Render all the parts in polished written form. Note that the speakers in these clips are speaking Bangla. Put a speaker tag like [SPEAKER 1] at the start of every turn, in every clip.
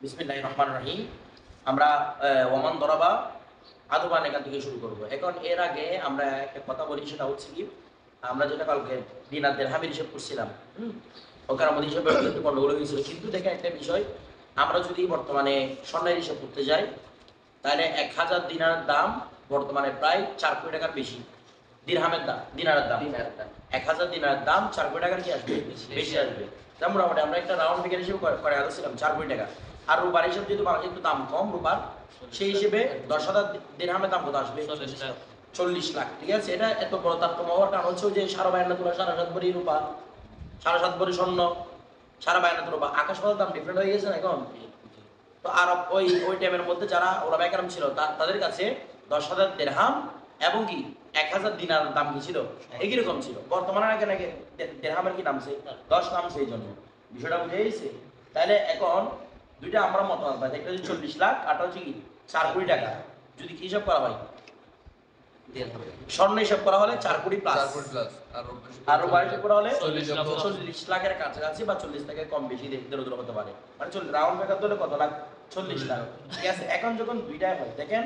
[SPEAKER 1] বিসমিল্লাহির রহমানির রহিম। আমরা ওমান দরাবা আদবান এখান থেকে শুরু করব। এখন এর আগে আমরা একটা কথা বলি, সেটা হচ্ছে কি, আমরা যেটা কালকে দিনার দিরহামের হিসাব করছিলাম, ওখানে আমাদের হিসাবে একটু গন্ডগোল হয়েছিল। কিন্তু দেখেন একটা বিষয়, আমরা যদি বর্তমানে স্বর্ণের হিসাব করতে যাই, তাহলে 1000 দিনার দাম বর্তমানে প্রায় 4 কোটি টাকার বেশি। দিরহামের দাম, দিনারের দাম 1000 দিনারের দাম 4 কোটি টাকার কি আসবে, বেশি আসবে। তার মোটামুটি আমরা একটা রাউন্ড ফিগার হিসেবে করে আসছিলাম 4 কোটি টাকা। আর রুপার হিসেবে যেহেতু বাংলাদেশে একটু দাম কম রুপার, সেই হিসেবে 10,000 দিরহামের দাম কত আসবে, 40 লাখ। ঠিক আছে, এটা এত বড় তারতম্য হওয়ার কারণ হচ্ছে যে 52 তোলা, 7.5 ভরি রূপা, 7.5 ভরি স্বর্ণ, 52 রূপা, আকাশ পাতাল দাম ডিফারেন্ট হয়ে গেছে না এখন। তো আর ওই টাইমের মধ্যে যারা ওলামা একরাম ছিল তাদের কাছে 10,000 দিরহাম এবং কি 1000 দিনার দাম কি ছিল, একই রকম ছিল। বর্তমানে নাকি নাকি দিরহামের কি নামছে, 10 নামছে। এই জন্য বিষয়টা বুঝে গেছে। তাহলে এখন দুইটা আমরা মতামত পাই, একটা হচ্ছে 40 লাখ, আর হচ্ছে কি 4 কোটি টাকা। যদি কি হিসাব করা হয়, স্বর্ণ হিসাব করা হলে 4 কোটি প্লাস, আর রূপা হিসাব করা হলে 40 লাখের কাছাকাছি বা 40 লাখের কম বেশি দূর হতে পারে। মানে রাউন্ড ফিগার ধরে কত লাখ, 40 লাখ। ঠিক আছে, এখন যখন দুইটাই হয়, দেখেন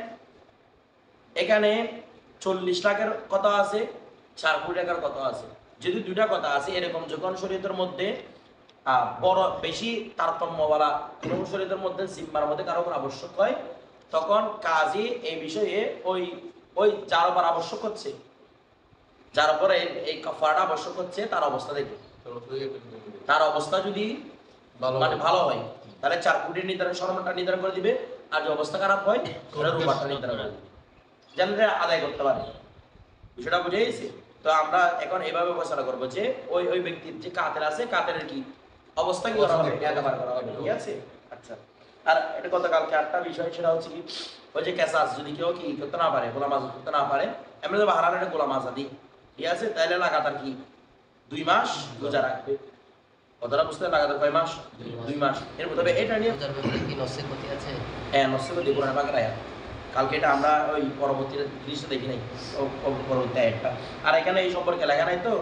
[SPEAKER 1] এখানে 40 লাখের কথা আছে, 4 কোটি টাকার কথা আছে। যদি দুইটা কথা আছে এরকম, যখন শরীয়তের মধ্যে বড় বেশি তারতম্যওয়ালা কোন শরীয়তের মধ্যে জিম্মার মধ্যে কারো উপর আবশ্যক হয়, তখন কাজী এই বিষয়ে ওই ওই যার উপর আবশ্যক হচ্ছে, যার উপরে এই কাফারাটা আবশ্যক হচ্ছে, তার অবস্থা দেখে, তার অবস্থা যদি মানে ভালো হয় তাহলে 4 কোটি নির্ধারণ, স্বর্ণটা নির্ধারণ করে দিবে। আর যে অবস্থা খারাপ হয় তাহলে রূপাটা নির্ধারণ করে দিবে, যেন আদায় করতে পারে। বিষয়টা বুঝে গেছে? তো আমরা এখন এইভাবে ফয়সালা করবো যে ওই ওই ব্যক্তির যে কাতের আছে, কাতের কি অবস্থা কি করা হবে, এতবার করা হবে। ঠিক আছে, আচ্ছা। আর এটা গতকালকে একটা বিষয়, সেটা হচ্ছে কি, ওই যে কেসাস যদি কেউ কি করতে না পারে, গোলাম আজাদ করতে না পারে, এমনি তো হারান একটা গোলাম আজাদি, ঠিক আছে, তাহলে লাগাতার কি 2 মাস রোজা রাখবে। কথাটা বুঝতে, লাগাতার কয় মাস, 2 মাস। এরপর তবে এটা নিয়ে
[SPEAKER 2] কি নসের ক্ষতি আছে?
[SPEAKER 1] হ্যাঁ, নসের ক্ষতি, কোরআন পাকের আয়াত। কালকে এটা আমরা ওই পরবর্তী জিনিসটা দেখি নাই, পরবর্তী আয়াতটা। আর এখানে এই সম্পর্কে লেখা নাই, তো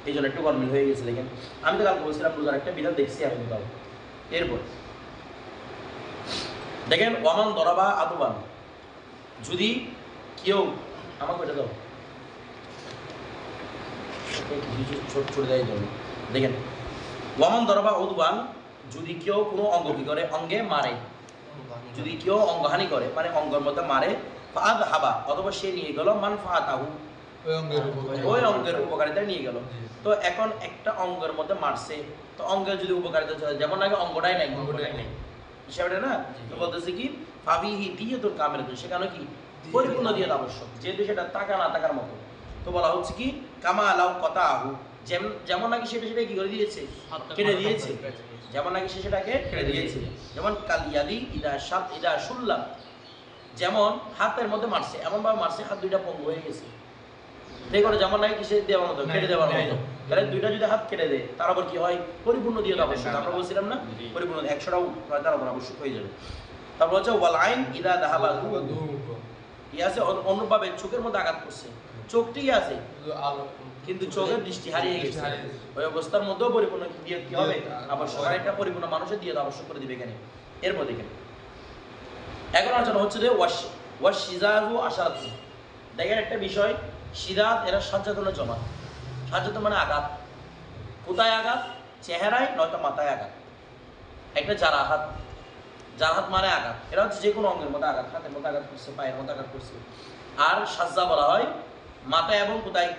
[SPEAKER 1] এই জন্য একটু গরমিল হয়ে গেছে। দেখেন আমি তো কালকে বলছিলাম রোজার একটা বিধান দেখছি আমি কোথাও। এরপর দেখেন ওয়ামান দরাবা আদবান, যদি কেউ আমাকে ওইটা দাও, ছোট দেয় জন্য। দেখেন ওয়ামান দরাবা উদবান, যদি কেউ কোনো অঙ্গ কি করে, অঙ্গে মারে, যদি কেউ অঙ্গহানি করে, মানে অঙ্গের মধ্যে মারে, ফাদ হাবা, অথবা সে নিয়ে গেল মান ফাতাহু, ওই অঙ্গের উপকারিতা নিয়ে গেল। তো এখন একটা অঙ্গের মধ্যে মারছে, তো অঙ্গের যদি উপকারিতা চলে, যেমন আগে অঙ্গটাই নাই, হিসাবে না, তো বলতেছে কি ফাবিহি দিয়াতুল কামিলাতুন, সেখানে কি পরিপূর্ণ দিয়ে আবশ্যক, যেহেতু সেটা টাকা না টাকার মতো। তো বলা হচ্ছে কি কামা লাউ কতাহু, যেমন নাকি সেটা কি করে দিয়েছে, কেটে দিয়েছে, যেমন নাকি সে সেটাকে কেটে দিয়েছে। যেমন কালিয়াদি ইদা শুল্লাম, যেমন হাতের মধ্যে মারছে, এমন ভাবে মারছে হাত দুইটা পঙ্গু হয়ে গেছে, দেখো যেমন নাকি কিসে দেওয়ার মতো, কেটে দেওয়ার মতো। তাহলে দুইটা যদি হাত কেটে দেয়, তার আবার কি হয়, পরিপূর্ণ দিয়ে আবশ্যক। আমরা বলছিলাম না, পরিপূর্ণ 100টাও তার উপর আবশ্যক হয়ে যাবে। তারপর হচ্ছে ওয়াল আইন ইদা দাহাবা, ঠিক আছে, অন্যভাবে চোখের মধ্যে আঘাত করছে, চোখ ঠিক আছে কিন্তু চোখের দৃষ্টি হারিয়ে গেছে, ওই অবস্থার মধ্যেও পরিপূর্ণ দিয়ে কি হবে, আবশ্যক। আর একটা পরিপূর্ণ মানুষের দিয়ে আবশ্যক করে দিবে এখানে। এরপর দেখেন এখন আলোচনা হচ্ছে যে ওয়াশ সিজাজু আশারাতু। দেখেন একটা বিষয়, সিরাত এরা সাজ্জাদনের জমা। সাজ্জাদ মানে আঘাত, কোথায় আঘাত, চেহারায় নয়তো মাথায় আঘাত। একটা জারাহাত, জারাহাত মানে আঘাত, এরা হচ্ছে যে কোনো অঙ্গের মধ্যে আঘাত, হাতের মধ্যে আঘাত করছে, পায়ের মধ্যে আঘাত করছে। আর সাজ্জা বলা হয় মাথায় এবং কোথায়,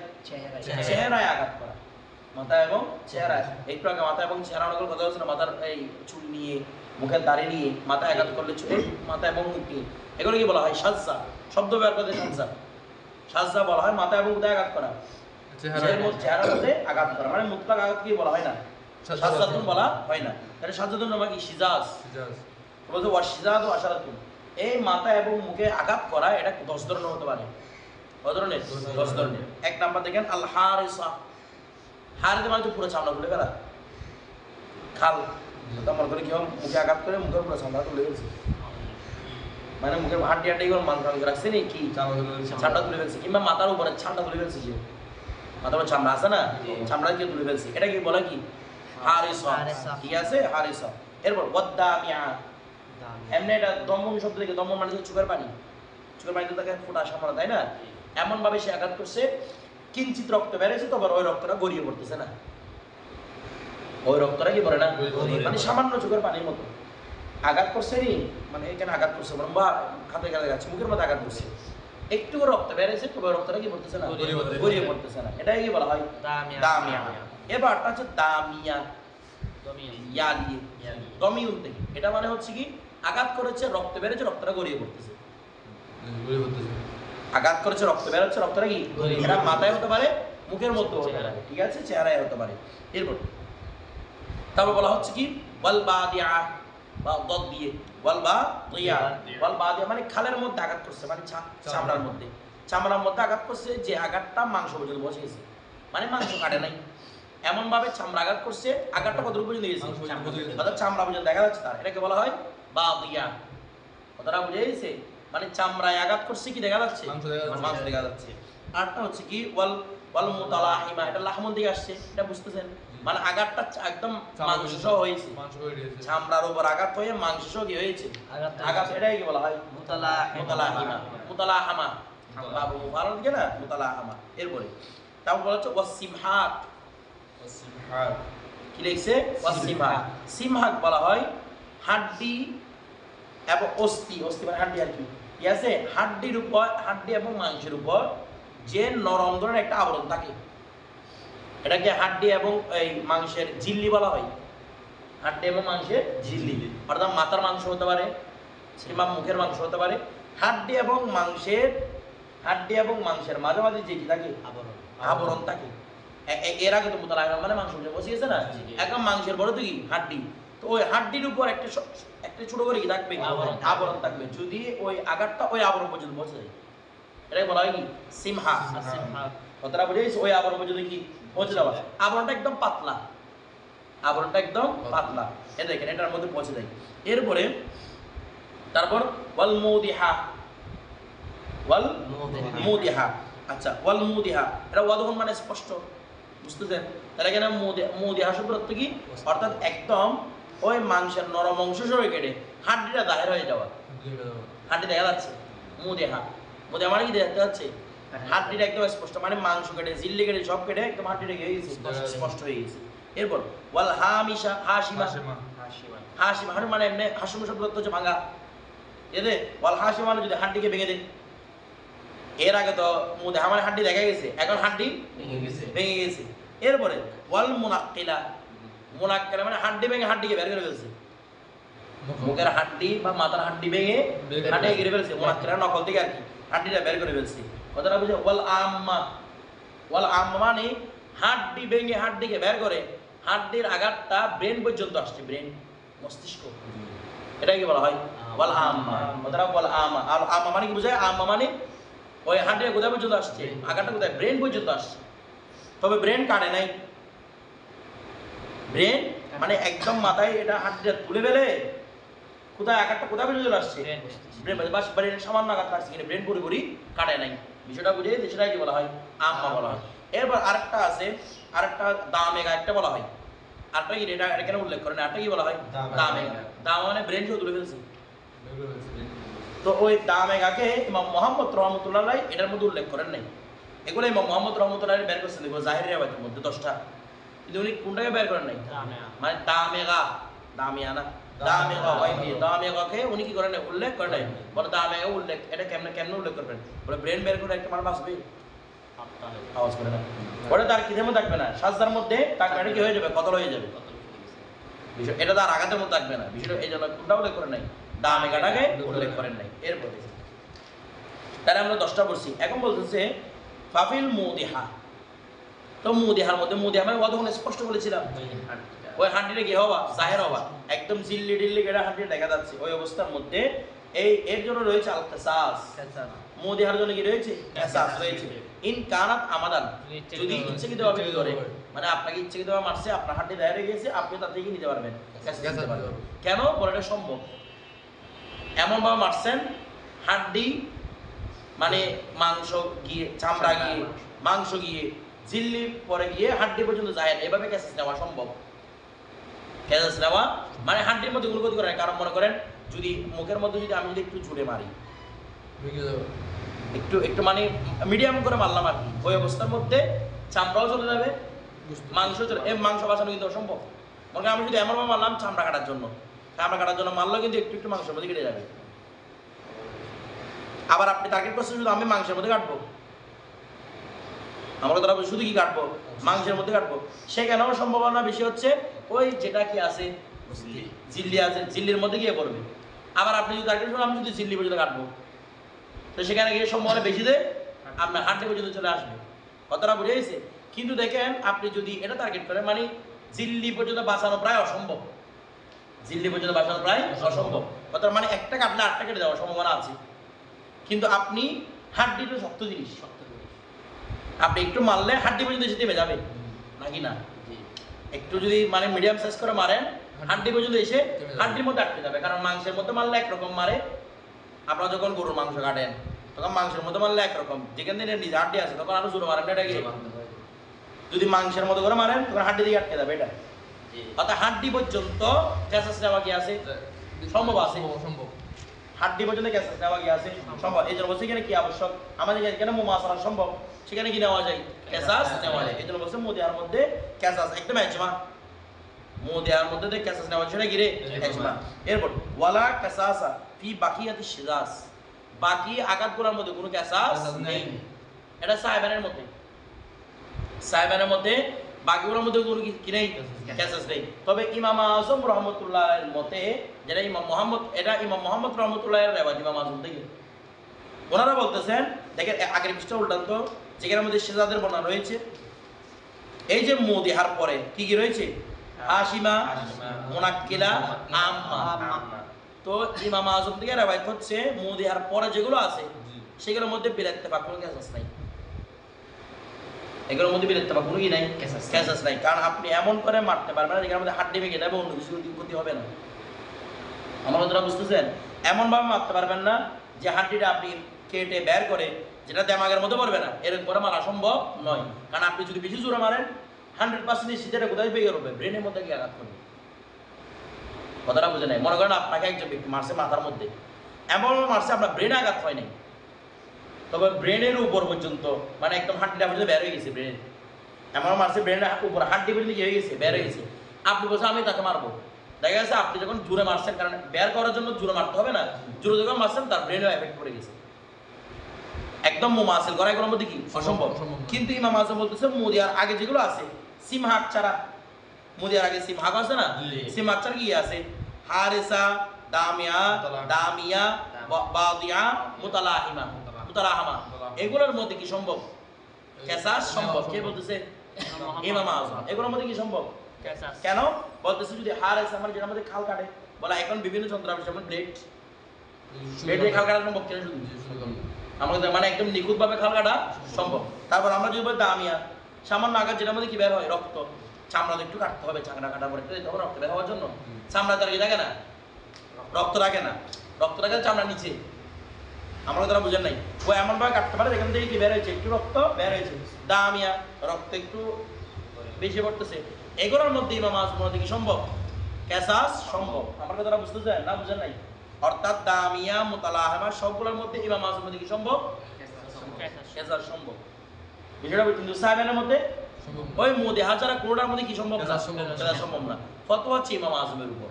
[SPEAKER 1] চেহারায় আঘাত করা, মাথা এবং চেহারায়। একটু আগে মাথা এবং চেহারা অনেকগুলো কথা হচ্ছে না, মাথার এই চুল নিয়ে, মুখের দাড়ি নিয়ে, মাথায় আঘাত করলে মাথা এবং মুখ নিয়ে, এগুলো কি বলা হয় সাজ্জা, শব্দ ব্যবহার করতে সাজ্জা। সাজ্জা বলা হয় মাথা এবং কোথায় আঘাত করা, চেহারার মধ্যে আঘাত করা, মানে মুতলাক আঘাত কি বলা হয় না, সাজ্জাতুন বলা হয় না। তাহলে সাজ্জাতুন নামে কি সিজাজ, বলতে ওয়া সিজাজ ও আশারাতুন, এই মাথা এবং মুখে আঘাত করা, এটা 10 ধরনের হতে পারে। কত ধরনের, 10 ধরনের। এক নাম্বার দেখেন আল হারিসা, হারিসা মানে তো পুরো চামড়া খুলে ফেলা, খাল আমার করে কি মুখে আঘাত করে মুখের পুরো চামড়া তুলে ফেলছে, মানে মুখের হাড্ডি হাড্ডি মান রাখছে নি কি, চামড়া তুলে ফেলছে, কিংবা মাথার উপরে ছামড়া তুলে ফেলছে, যে মাথার উপর চামড়া আছে না, চামড়া দিয়ে তুলে ফেলছে, এটা কি বলে কি হারিসা। ঠিক আছে, হারিসা। এরপর ওয়াদ্দামিয়া, এমনি এটা দমন শব্দ থেকে, দমন মানে চোখের পানি, চোখের পানিতে তাকে ফোটা সামনে, তাই না? এমন ভাবে সে আঘাত করছে, কিঞ্চিত রক্ত বেড়েছে, তবে ওই রক্তটা গড়িয়ে পড়তেছে না, ওই রক্তটা কি করে না, মানে সামান্য চোখের পানির মতো আঘাত করছে নি, মানে এখানে আঘাত করছে বা হাতে কাছে যাচ্ছে, মুখের মধ্যে আঘাত করছে, একটু রক্ত বেড়েছে, তবে রক্তটা কি পড়তেছে না, গড়িয়ে পড়তেছে না, এটাই কি বলা হয় দামিয়া। এবারটা হচ্ছে দামিয়া, ইয়া দিয়ে দমিউন থেকে, এটা মানে হচ্ছে কি আঘাত করেছে, রক্ত বেড়েছে, রক্তটা গড়িয়ে পড়তেছে, আঘাত করেছে, রক্ত বেরোচ্ছে, রক্তটা কি এটা মাথায় হতে পারে, মুখের মধ্যে হতে পারে, ঠিক আছে, চেহারায় হতে পারে। এরপর তারপর বলা হচ্ছে কি ওয়াল বাদিয়া, বা দদ দিয়ে ওয়াল বাদিয়া, ওয়াল বাদিয়া মানে খালের মধ্যে আঘাত করছে, মানে চামড়ার মধ্যে, চামড়ার মধ্যে আঘাত করছে, যে আঘাতটা মাংস পর্যন্ত পৌঁছে গেছে, মানে মাংস কাটে নাই, এমন ভাবে চামড়া আঘাত করছে, আঘাতটা কতটুকু পর্যন্ত গেছে, অর্থাৎ চামড়া পর্যন্ত দেখা যাচ্ছে তার, এটাকে বলা হয় বাদিয়া। কথাটা বুঝে গেছে, মানে চামড়ায় আঘাত করছে, কি দেখা যাচ্ছে, মাংস দেখা যাচ্ছে। আরটা হচ্ছে কি ওয়াল ওয়াল মুতালাহিমা, এটা লাহমন থেকে আসছে, এটা বুঝতেছেন, মানে আঘাতটা একদম মাংস সহ হয়েছে, চামড়ার উপর আঘাত হয়ে মাংস সহ কি হয়েছে আঘাত, এটাই কি বলা হয় মুতালাহিমা, মুতালাহামা, বাবু ভালো দিকে না, মুতালাহামা। এরপরে তারপর বলা হচ্ছে ওয়াসিমহাক, কি লিখছে ওয়াসিমহাক, সিমহাক বলা হয় হাড্ডি এবং অস্থি, অস্থি মানে হাড্ডি আর কি, ঠিক আছে, হাড্ডির উপর, হাড্ডি এবং মাংসের উপর যে নরম ধরনের একটা আবরণ থাকে, এটাকে হাড্ডি এবং এই মাংসের ঝিল্লি বলা হয়, হাড্ডি এবং মাংসের ঝিল্লি, অর্থাৎ মাথার মাংস হতে পারে কিংবা মুখের মাংস হতে পারে, হাড্ডি এবং মাংসের, হাড্ডি এবং মাংসের মাঝামাঝি যে কি থাকে আবরণ থাকে, এর আগে তো মুতালাহিমা মানে মাংস বসে গেছে না, একদম মাংসের বড় তো কি হাড্ডি, তো ওই হাড্ডির উপর একটা ছোট করে কি থাকবে আবরণ থাকবে, যদি ওই আঘাতটা ওই আবরণ পর্যন্ত পৌঁছে যায়, এটাই বলা হয় কি সিমহা। কথাটা বুঝে গেছে, ওই আবরণ পর্যন্ত কি পৌঁছে যাওয়া, আবরণটা একদম পাতলা, আবরণটা একদম পাতলা, এ দেখেন এটার মধ্যে পৌঁছে যায়। এরপরে তারপর ওয়াল মুদিহা, ওয়াল মুদিহা, আচ্ছা ওয়াল মুদিহা, এটা ওয়াদহন মানে স্পষ্ট, বুঝতেছেন, তাহলে এখানে মুদিহা শব্দ অর্থ কি, অর্থাৎ একদম ওই মাংসের নরম অংশ সহ কেটে হাড্ডিটা দায়ের হয়ে যাওয়া, হাড্ডি দেখা যাচ্ছে, মুদিহা, মুদিহা মানে কি দেখতে যাচ্ছে, হাড্ডিটা একদম স্পষ্ট, মানে মাংস কেটে ঝিল্লি কেটে সব কেটে একদম হাড্ডিটা হয়ে গেছে, স্পষ্ট হয়ে গেছে। এরপর ওয়াল হামিশা, হাসিমা, হাসিমা মানে এমনি হাসিম শব্দ অর্থ হচ্ছে ভাঙা, এতে ওয়াল হাসিমা মানে যদি হাড্ডিকে ভেঙে দেয়, এর আগে তো মুদিহা মানে হাড্ডি দেখা গেছে, এখন হাড্ডি ভেঙে গেছে। এরপরে ওয়াল মুনাক্কিলা, মুনাক্কিলা মানে হাড্ডি ভেঙে হাড্ডিকে বের করে ফেলছে, মুখের হাড্ডি বা মাথার হাড্ডি ভেঙে হাড্ডি গিরে ফেলছে, মুনাক্কিলা নকল থেকে আর কি হাড্ডিটা বের করে ফেলছে। কথাটা বুঝে ওয়াল আম্মা, ওয়াল আম্মা মানে হাড্ডি ভেঙে হাড্ডিকে বের করে, হাড্ডির আঘাতটা ব্রেন পর্যন্ত আসছে, ব্রেন মস্তিষ্ক, এটাই কি বলা হয় ওয়াল আম্মা। কথাটা ওয়াল আম্মা, আর আম্মা মানে কি বোঝায়, আম্মা মানে ওই হাড্ডিটা কোথায় পর্যন্ত আসছে, আঘাতটা কোথায়, ব্রেন পর্যন্ত আসছে, তবে ব্রেন কাটে নাই, ব্রেন মানে একদম মাথায় এটা হাড্ডিটা তুলে ফেলে কোথায় আঘাতটা কোথায় পর্যন্ত আসছে, ব্রেন বাস ব্রেন সামান্য আঘাত আসছে, কিন্তু ব্রেন পুরোপুরি কাটে নাই, বিষয়টা বুঝে সেটাই কি বলা হয় আম্মা বলা হয়। এরপর আরেকটা আছে, আরেকটা দামেগা একটা বলা হয়, আরেকটা কি এটা এখানে উল্লেখ করেন, আরেকটা কি বলা হয় দামেগা, দাম মানে ব্রেন সহ তুলে ফেলছে, তো ওই দামেগাকে ইমাম মুহাম্মদ রহমতুল্লাহ এটার মধ্যে উল্লেখ করেন নাই, এগুলো ইমাম মুহাম্মদ রহমতুল্লাহ বের করছেন, এগুলো জাহির রিওয়ায়াতের মধ্যে 10টা, কিন্তু উনি কোনটাকে বের করেন নাই, মানে দামেগা, দামিয়া না, দামেগা, দামেগাকে উনি কি করেন উল্লেখ করেন নাই, বলে দামেগা উল্লেখ, এটা কেমনে কেমনে উল্লেখ করবেন, বলে ব্রেন বের করে একটা মানুষ আসবে আওয়াজ করে না, ওটা তার কিসের মধ্যে থাকবে না, সাজদার মধ্যে থাকবে, এটা কি হয়ে যাবে, কতল হয়ে যাবে, বিষয় এটা তার আঘাতের মধ্যে থাকবে না, বিষয়টা এই জন্য কোনটা উল্লেখ করেন নাই, দামেগাটাকে উল্লেখ করেন নাই। এরপরে তাহলে আমরা 10টা বলছি, এখন বলতেছে ফাফিল মুদিহা, তো মুদিহার মধ্যে, মুদিহা মানে কতক্ষণ স্পষ্ট বলেছিলাম, ওই হাড্ডিটা কি হওয়া জাহের হওয়া, একদম ঝিল্লি টিল্লি কেটে হাড্ডিটা দেখা যাচ্ছে, ওই অবস্থার মধ্যে এই এর জন্য রয়েছে আল কিসাস, মুদিহার জন্য কি রয়েছে কিসাস রয়েছে, ইন কানাত আমাদান, যদি ইচ্ছাকৃতভাবে কি করে, মানে আপনাকে ইচ্ছাকৃতভাবে মারছে, আপনার হাড্ডি দায়ের হয়ে গেছে, আপনি তার থেকে নিতে পারবেন, নিতে পারবেন, কেন বলে এটা সম্ভব, এমন ভাবে মারছেন হাড্ডি মানে মাংস গিয়ে, চামড়া গিয়ে, মাংস গিয়ে, ঝিল্লি পরে গিয়ে হাড্ডি পর্যন্ত যায়, এভাবে ক্যাসেস নেওয়া সম্ভব, ক্যাসেস নেওয়া মানে হাড্ডির মধ্যে কোনো ক্ষতি করে না, কারণ মনে করেন যদি মুখের মধ্যে যদি আমি যদি একটু জুড়ে মারি, একটু একটু মানে মিডিয়াম করে মারলাম আর কি, ওই অবস্থার মধ্যে চামড়াও চলে যাবে, মাংস চলে, মাংস বাঁচানো কিন্তু অসম্ভব। মনে আমি যদি এমন মারলাম চামড়া কাটার জন্য, চামড়া কাটার জন্য মারলেও কিন্তু একটু একটু মাংসের মধ্যে কেটে যাবে। আবার আপনি টার্গেট করছেন শুধু আমি মাংসের মধ্যে কাটবো, আমরা তারা শুধু কি কাটবো, মাংসের মধ্যে কাটবো, সেখানেও সম্ভাবনা বেশি হচ্ছে ওই যেটা কি আছে ঝিল্লি আছে, ঝিল্লির মধ্যে গিয়ে পড়বে। আবার আপনি যদি টার্গেট করেন আমি যদি ঝিল্লি পর্যন্ত কাটবো, তো সেখানে গিয়ে সম্ভাবনা বেশি দেয় আপনার হাঁটতে পর্যন্ত চলে আসবে। কথাটা বুঝে গেছে? কিন্তু দেখেন আপনি যদি এটা টার্গেট করেন মানে ঝিল্লি পর্যন্ত বাঁচানো প্রায় অসম্ভব, ঝিল্লি পর্যন্ত বাঁচানো প্রায় অসম্ভব। কথা মানে একটা কাটলে আটটা কেটে দেওয়ার সম্ভাবনা আছে, কিন্তু আপনি হাড্ডিটা শক্ত জিনিস, আপনি একটু মারলে হাড্ডি পর্যন্ত এসে থেমে যাবে নাকি না? একটু যদি মানে মিডিয়াম সাইজ করে মারেন হাড্ডি পর্যন্ত এসে হাড্ডির মধ্যে আটকে যাবে, কারণ মাংসের মধ্যে মারলে একরকম মারে, আপনারা যখন গরুর মাংস কাটেন তখন মাংসের মধ্যে মারলে একরকম, যেখানে নিজে হাড্ডি আছে তখন আরো জোরে মারেন এটাকে, যদি মাংসের মতো করে মারেন তখন হাড্ডি দিকে আটকে যাবে এটা। অর্থাৎ হাড্ডি পর্যন্ত ক্যাসাস নেওয়া কি আছে, সম্ভব আছে, হাড্ডি পর্যন্ত ক্যাসাস নেওয়া কি আছে সম্ভব। এই জন্য বলছে এখানে কি আবশ্যক, আমাদের এখানে মোমা সারা সম্ভব, সেখানে কি নেওয়া যায়, ক্যাসাস নেওয়া যায়। এই জন্য বলছে মুদিয়ার মধ্যে ক্যাসাস একদম এজমা, মুদিয়ার মধ্যে ক্যাসাস নেওয়া যায় কি রে, এজমা। এরপর ওয়ালা ক্যাসাসা ফি বাকিয়াতি শিজাস, বাকি আঘাতগুলোর মধ্যে কোনো ক্যাসাস নেই, এটা সাহেবানের মধ্যে, সাহেবানের মধ্যে বাকিগুলোর মধ্যে কোনো কি নেই, ক্যাসাস নেই। তবে ইমাম আজম রহমতুল্লাহের মতে, যেটা ইমাম মোহাম্মদ, এটা ইমাম মোহাম্মদ রহমতুল্লাহের রেওয়াজ ইমাম আজম থেকে, ওনারা বলতেছেন দেখেন আগের পৃষ্ঠা উল্টান তো, যেখানের মধ্যে শেজাদের বর্ণনা রয়েছে, এই যে মুদিহার পরে কি কি রয়েছে, হাশিমা, মুনাক্কিলা, আম্মা। তো ইমাম আজম থেকে রেওয়ায়াত হচ্ছে মুদিহার পরে যেগুলো আছে সেগুলোর মধ্যে বিরাত্তেফাক কোনো ক্যাসাস নাই, এগুলোর মধ্যে বিরাত্তেফাক কোনো কি নাই, ক্যাসাস নাই। কারণ আপনি এমন করে মারতে পারবেন না যেখানে মধ্যে হাড্ডি ভেঙে যাবে, অন্য কিছু ক্ষতি হবে না। আমার কথাটা বুঝতেছেন? এমন ভাবে মারতে পারবেন না যে হাড্ডিটা আপনি কেটে বের করে যেটা দেমাগের মধ্যে পড়বে না, এরকম করে মারা সম্ভব নয়। কারণ আপনি যদি বেশি জোরে মারেন 100% সেটা কোথায় বেরিয়ে যাবে, ব্রেনের মধ্যে গিয়ে আঘাত করবে। কথাটা বুঝে নাই? মনে করেন আপনাকে একজন ব্যক্তি মারছে মাথার মধ্যে, এমন মারছে আপনার ব্রেনে আঘাত হয় নাই, তবে ব্রেনের উপর পর্যন্ত মানে একদম হাড্ডিটা পর্যন্ত বের হয়ে গেছে, ব্রেন এমন মারছে ব্রেনের উপর হাড্ডি পর্যন্ত কি হয়ে গেছে, বের হয়ে গেছে। আপনি বলছেন আমি তাকে মারবো, দেখা গেছে আপনি যখন জোরে মারছেন, কারণ বের করার জন্য জোরে মারতে হবে না, জোরে যখন মারছেন তার ব্রেনেও এফেক্ট পড়ে গেছে, একদম মুমাসিল করা এগুলোর মধ্যে কি অসম্ভব। কিন্তু ইমাম আজম বলতেছে মুদিয়ার আগে যেগুলো আছে, সিম হাক ছাড়া, মুদিয়ার আগে সিম হাক আছে না, সিম হাক ছাড়া কি আছে, হারিসা, দামিয়া, দামিয়া, বাদিয়া, মুতালাহিমা, মুতালাহামা, এগুলোর মধ্যে কি সম্ভব, ক্যাসাস সম্ভব। কে বলতেছে? ইমাম আজম। এগুলোর মধ্যে কি সম্ভব, কেন বলতেছে? যদি হারিসা মানে যেটার মধ্যে খাল কাটে, বলা এখন বিভিন্ন যন্ত্রাংশ যেমন ব্লেড, ব্লেড দিয়ে খাল কাটা সম্ভব কিনা, শুধু আমাদের মানে একদম নিখুঁত ভাবে খাল কাটা সম্ভব। তারপর আমরা যদি বলি দামিয়া, সামান্য আঘাত যেটার মধ্যে কি বের হয়, রক্ত, চামড়া একটু কাটতে হবে, চামড়া কাটার পরে তখন রক্ত বের হওয়ার জন্য, চামড়া তার কি থাকে না, রক্ত রাখে না, রক্ত রাখে চামড়া নিচে, আমরা তারা বুঝেন নাই, ও এমন ভাবে কাটতে পারে যেখান থেকে কি বের হয়েছে, একটু রক্ত বের হয়েছে, দামিয়া রক্ত একটু বেশি পড়তেছে, এগুলোর মধ্যে ইমাম আজমের মধ্যে কি সম্ভব, ক্যাসাস সম্ভব। আমরা তারা বুঝতে চাই না, বুঝেন নাই? অর্থাৎ দামিয়া, মুতালাহিমা সবগুলোর মধ্যে ইমাম আজমের মধ্যে কি সম্ভব, ক্যাসাস সম্ভব। বিষয়টা কিন্তু সাহেবের মধ্যে ওই মুদিহা ছাড়া কোনটার মধ্যে কি সম্ভব না, ক্যাসাস সম্ভব না। ফতোয়া হচ্ছে ইমাম আজমের উপর,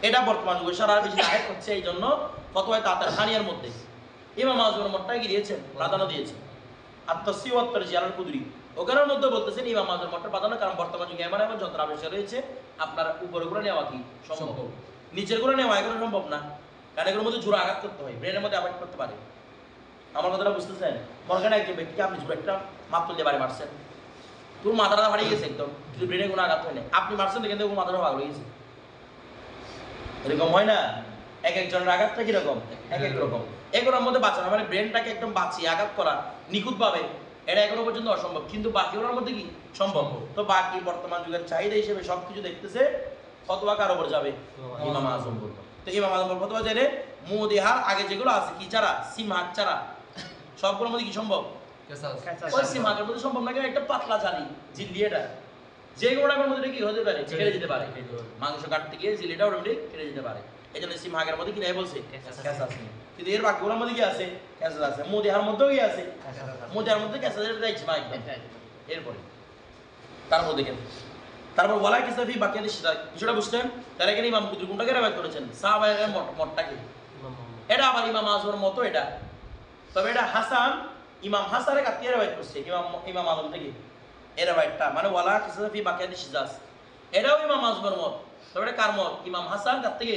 [SPEAKER 1] এটা বর্তমান যুগে সারা বেশি আয়াত হচ্ছে, এই জন্য ফতোয়ায় তাতার খানিয়ার মধ্যে ইমাম আজমের মতটাই কি দিয়েছেন, প্রাধান্য দিয়েছেন। আত্মসিওয়াত্তর জিয়ারুল কুদরি ওখানের মধ্যে বলতেছেন ইমাম আজমের মতটা প্রাধান্য, কারণ বর্তমান যুগে এমন এমন যন্ত্র আবিষ্কার রয়েছে আপনার উপরে করে নেওয়া কি সম্ভব, নিচের করে নেওয়া এগুলো সম্ভব না, কারণ এগুলোর মধ্যে জোরে আঘাত করতে হয়, ব্রেনের মধ্যে আঘাত করতে পারে। আমার কথাটা বুঝতেছেন? মনে করেন একজন ব্যক্তিকে আপনি জোরে একটা মাপ তুলতে বাড়ি মারছেন, তোর মাথাটা হারিয়ে গেছে একদম, কিন্তু ব্রেনে কোনো আঘাত হয় না, আপনি মারছেন কিন্তু মাথাটা ভাগ হয়ে গেছে, এরকম হয় না? এক একজনের আঘাতটা কিরকম, এক এক রকম। এগুলোর মধ্যে বাঁচানো মানে ব্রেনটাকে একদম বাঁচিয়ে আঘাত করা নিখুঁত ভাবে, এটা এখনো পর্যন্ত অসম্ভব, কিন্তু বাকিগুলোর মধ্যে কি সম্ভব। তো বাকি বর্তমান যুগের চাহিদা হিসেবে সবকিছু দেখতেছে, ফতোয়া কার উপর যাবে, ইমাম আজম বলতো। তো ইমাম আজম ফতোয়া জেনে মুদিহার আগে যেগুলো আছে কি ছাড়া, সিম হাক ছাড়া সবগুলোর মধ্যে কি সম্ভব, ওই সিম হাকের মধ্যে সম্ভব না, একটা পাতলা জালি ঝিল্লি, এটা যে গোড়ার মধ্যে কি হতে পারে, কেটে যেতে পারে, মাংস কাটতে গিয়ে ঝিল্লিটা অটোমেটিক কেটে যেতে পারে। এই জন্য সিম হাগের মধ্যে কি নাই বলছে ক্যাসাস নেই, কিন্তু এর বাকিগুলোর মধ্যে কি আছে ক্যাসাস আছে, মুদিহার মধ্যেও কি আছে মুদিহার মধ্যে ক্যাসাস এটা ইজমা একদম। এরপরে তারপর দেখেন তারপর ওয়ালা কিসাফি বাকিয়াতে কিছুটা বুঝছেন, তার এখানে ইমাম কুতুবী কোনটাকে রিওয়ায়াত করেছেন সাহাবায়ের মতটাকে, এটা আবার ইমাম আজমের মতো এটা, তবে এটা হাসান ইমাম হাসানের কাছে রিওয়ায়াত করছে ইমাম আজম থেকে এর রিওয়ায়াতটা, মানে ওয়ালা কিসাফি বাকিয়াতে সিজাস এটাও ইমাম আজমের মত, তবে এটা কার মত ইমাম হাসান কার থেকে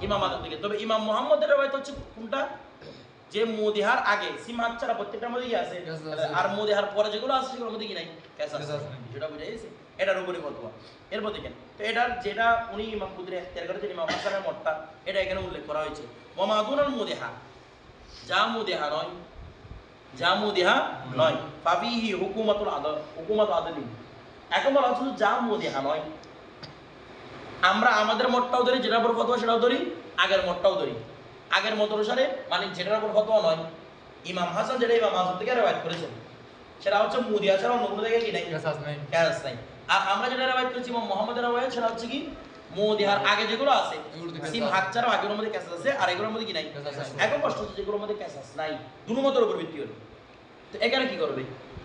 [SPEAKER 1] ইমাম আজম থেকে। তবে ইমাম মুহাম্মদের রিওয়ায়াত হচ্ছে কোনটা, যে মুদিহার আগে সিম হাত ছাড়া প্রত্যেকটার মধ্যে কি আছে, আর মুদিহার পরে যেগুলো আছে সেগুলোর মধ্যে কি নাই ক্যাসাস আছে, যেটা বুঝা গেছে এটার উপরে ফতোয়া। এরপর দেখেন তো এটার যেটা উনি ইমাম কুদরি ইখতিয়ার করেছেন ইমাম হাসানের মতটা, এটা এখানে উল্লেখ করা হয়েছে ওয়ামাদুনাল মুদিহা, যা মুদিহা নয়, যা মুদিহা নয় ফাবিহি হুকুমাতুল আদলিন। এখন বলা হচ্ছে যা মুদিহা নয়, আমরা আমাদের মতটাও ধরি, যেটার উপর ফতোয়া সেটাও ধরি, আগের মতটাও ধরি, আগের মত অনুসারে মানে যেটার উপর ফতোয়া নয় ইমাম হাসান যেটা ইমাম আজম থেকে রিওয়ায়াত করেছেন সেটা হচ্ছে মুদিহা ছাড়া অন্য কোনো জায়গায় কি নাই ক্যাসাস নাই। আর আমরা যেটা রিওয়ায়াত করেছি ইমাম মুহাম্মদের রিওয়ায়াত সেটা হচ্ছে কি মুদিহার আগে যেগুলো আছে সিম হাত ছাড়া আগের মধ্যে ক্যাসাস আছে আর এগুলোর মধ্যে কি নাই। এখন কষ্ট হচ্ছে যেগুলোর মধ্যে ক্যাসাস নাই দুনো মতের উপর ভিত্তি করে, তো এখানে কি করবে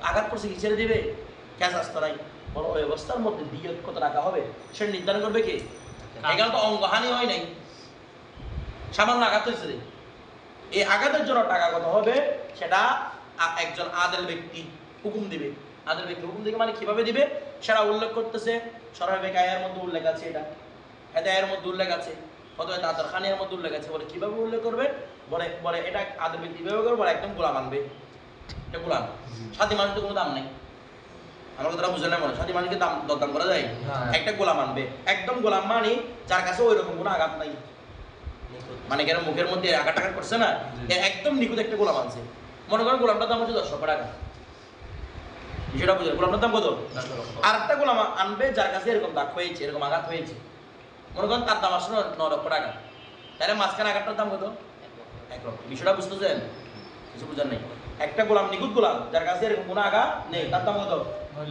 [SPEAKER 1] আঘাত করছে কি ছেড়ে দিবে, ক্যাসাস তো নাই, বড় ওই অবস্থার মধ্যে দিয়ত কত টাকা হবে সেটা নির্ধারণ করবে কে, এখানে তো অঙ্গহানি হয় নাই, সামান্য আঘাত হয়েছে, এই আঘাতের জন্য টাকা কত হবে সেটা একজন আদেল ব্যক্তি হুকুম দিবে, আদেল ব্যক্তি হুকুম দিবে মানে কিভাবে দিবে সেটা উল্লেখ করতেছে সরাবে আয়ের মধ্যে উল্লেখ আছে, এটা হেদায়ের মধ্যে উল্লেখ আছে, অথবা তাদের খানের মধ্যে উল্লেখ আছে, বলে কিভাবে উল্লেখ করবে, বলে বলে এটা আদেল ব্যক্তি কিভাবে করবে, বলে একদম গোলাম আনবে, এটা গোলাম, সাথী মানুষের কোনো দাম নেই, আমার কথাটা বুঝে না মনে সাথী মানুষকে দাম দরদাম করা যায়, একটা গোলাম আনবে, একদম গোলাম মানে যার কাছে ওই রকম কোনো আঘাত নাই, মানে কেন মুখের মধ্যে আঘাত টাঘাত করছে না, একদম নিখুঁত একটা গোলাম আনছে, মনে করেন গোলামটার দাম হচ্ছে 100 টাকা, সেটা বুঝলেন গোলামটার দাম কত, আর একটা গোলাম আনবে যার কাছে এরকম দাগ হয়েছে এরকম আঘাত হয়েছে, মনে করেন তার দাম আসলে 9 লক্ষ টাকা, তাহলে মাঝখানে আঘাতটার দাম কত 1 লক্ষ, বিষয়টা বুঝতেছেন, কিছু বুঝার নেই, একটা গোলাম নিখুঁত গোলাম যার কাছে এরকম কোনো আঘাত নেই তার দাম কত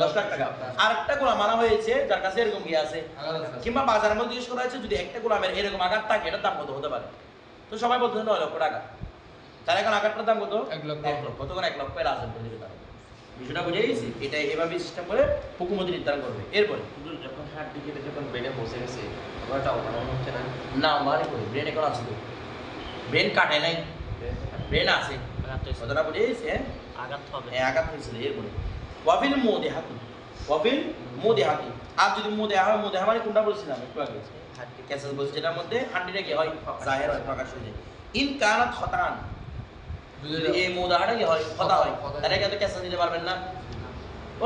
[SPEAKER 1] 10 লাখ টাকা, আর একটা গোলাম আনা হয়েছে যার কাছে এরকম কি আছে, কিংবা বাজারের মধ্যে জিজ্ঞেস করা হয়েছে যদি একটা গোলামের এরকম আঘাত থাকে এটার দাম কত হতে পারে, তো সবাই বলতে 9 লক্ষ টাকা, তার এখন আঘাতটার দাম কত 1 লক্ষ, কত করে 1 লক্ষ এর আছেন বলে দিতে পারে, বিষয়টা বুঝে গেছি, এটা এভাবে সিস্টেম করে হুকুমতি নির্ধারণ করবে। এরপরে
[SPEAKER 2] যখন হাত দিকে যখন ব্রেনে বসে গেছে ওটা মনে হচ্ছে না,
[SPEAKER 1] না মানে করি ব্রেন এখন আছে, ব্রেন কাটে নাই, ব্রেন আছে, কথাটা বুঝে গেছি, হ্যাঁ
[SPEAKER 3] আঘাত হবে,
[SPEAKER 1] হ্যাঁ আঘাত হয়েছিল। এরপরে ওয়াফিল মুদিহাতি, ওয়াফিল মুদিহাতি, আর যদি মুদিহা হয়, মুদিহা মানে কোনটা বলছিলাম একটু আগে ক্যাসাস বলছি, যেটার মধ্যে হাড্ডিটা কি হয় জাহের হয় প্রকাশ হয়ে যায়, ইন কানাত খতান, যদি এই মুদাহাটা কি হয় খতা হয় তাহলে কিন্তু ক্যাসাস নিতে পারবেন না,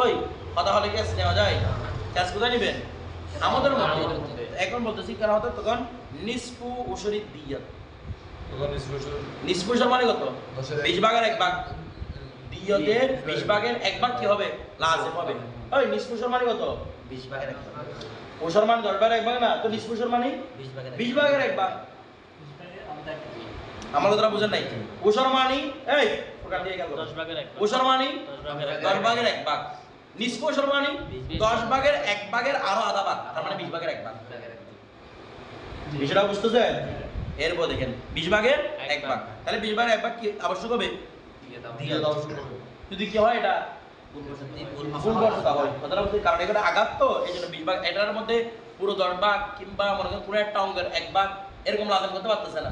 [SPEAKER 1] ওই কথা হলে ক্যাশ নেওয়া যায়, ক্যাশ কোথায় নেবেন আমাদের মধ্যে, এখন বলতেছি কেন হতো তখন নিসফু উশুরি দিয়াত, নিসফু মানে কত 20 ভাগের 1 ভাগ, দিয়তের 20 ভাগের 1 ভাগ কি হবে লাজিম হবে, ওই নিসফু মানে কত
[SPEAKER 2] 20 ভাগের 1 ভাগ,
[SPEAKER 1] ওশর মানে 10 ভাগের 1 ভাগ না, তো নিসফু মানে 20 ভাগের 1 ভাগ, আমার কথাটা বুঝেন নাই, ওশর মানে এই প্রকার দিয়ে গেল
[SPEAKER 3] 10 ভাগের 1
[SPEAKER 1] ওশর মানে
[SPEAKER 3] 10 ভাগের
[SPEAKER 1] 10 ভাগের 1 ভাগ, নিসফু ওশর মানে 10 ভাগের 1 ভাগের আরো আধা ভাগ, তার মানে 20 ভাগের 1 ভাগ, বিষয়টা বুঝতেছেন। এরপর দেখেন 20 ভাগের 1 ভাগ, তাহলে 20 ভাগের 1 ভাগ কি আবশ্যক হবে, যদি কি হয় এটা ভুল বর্ষতা হয়, কথাটা বলতে কারণ এখানে আঘাত তো এই জন্য 20 ভাগ, এটার মধ্যে পুরো 10 ভাগ কিংবা মনে করেন পুরো একটা অঙ্গের 1 ভাগ এরকম লাজম করতে পারতেছে না,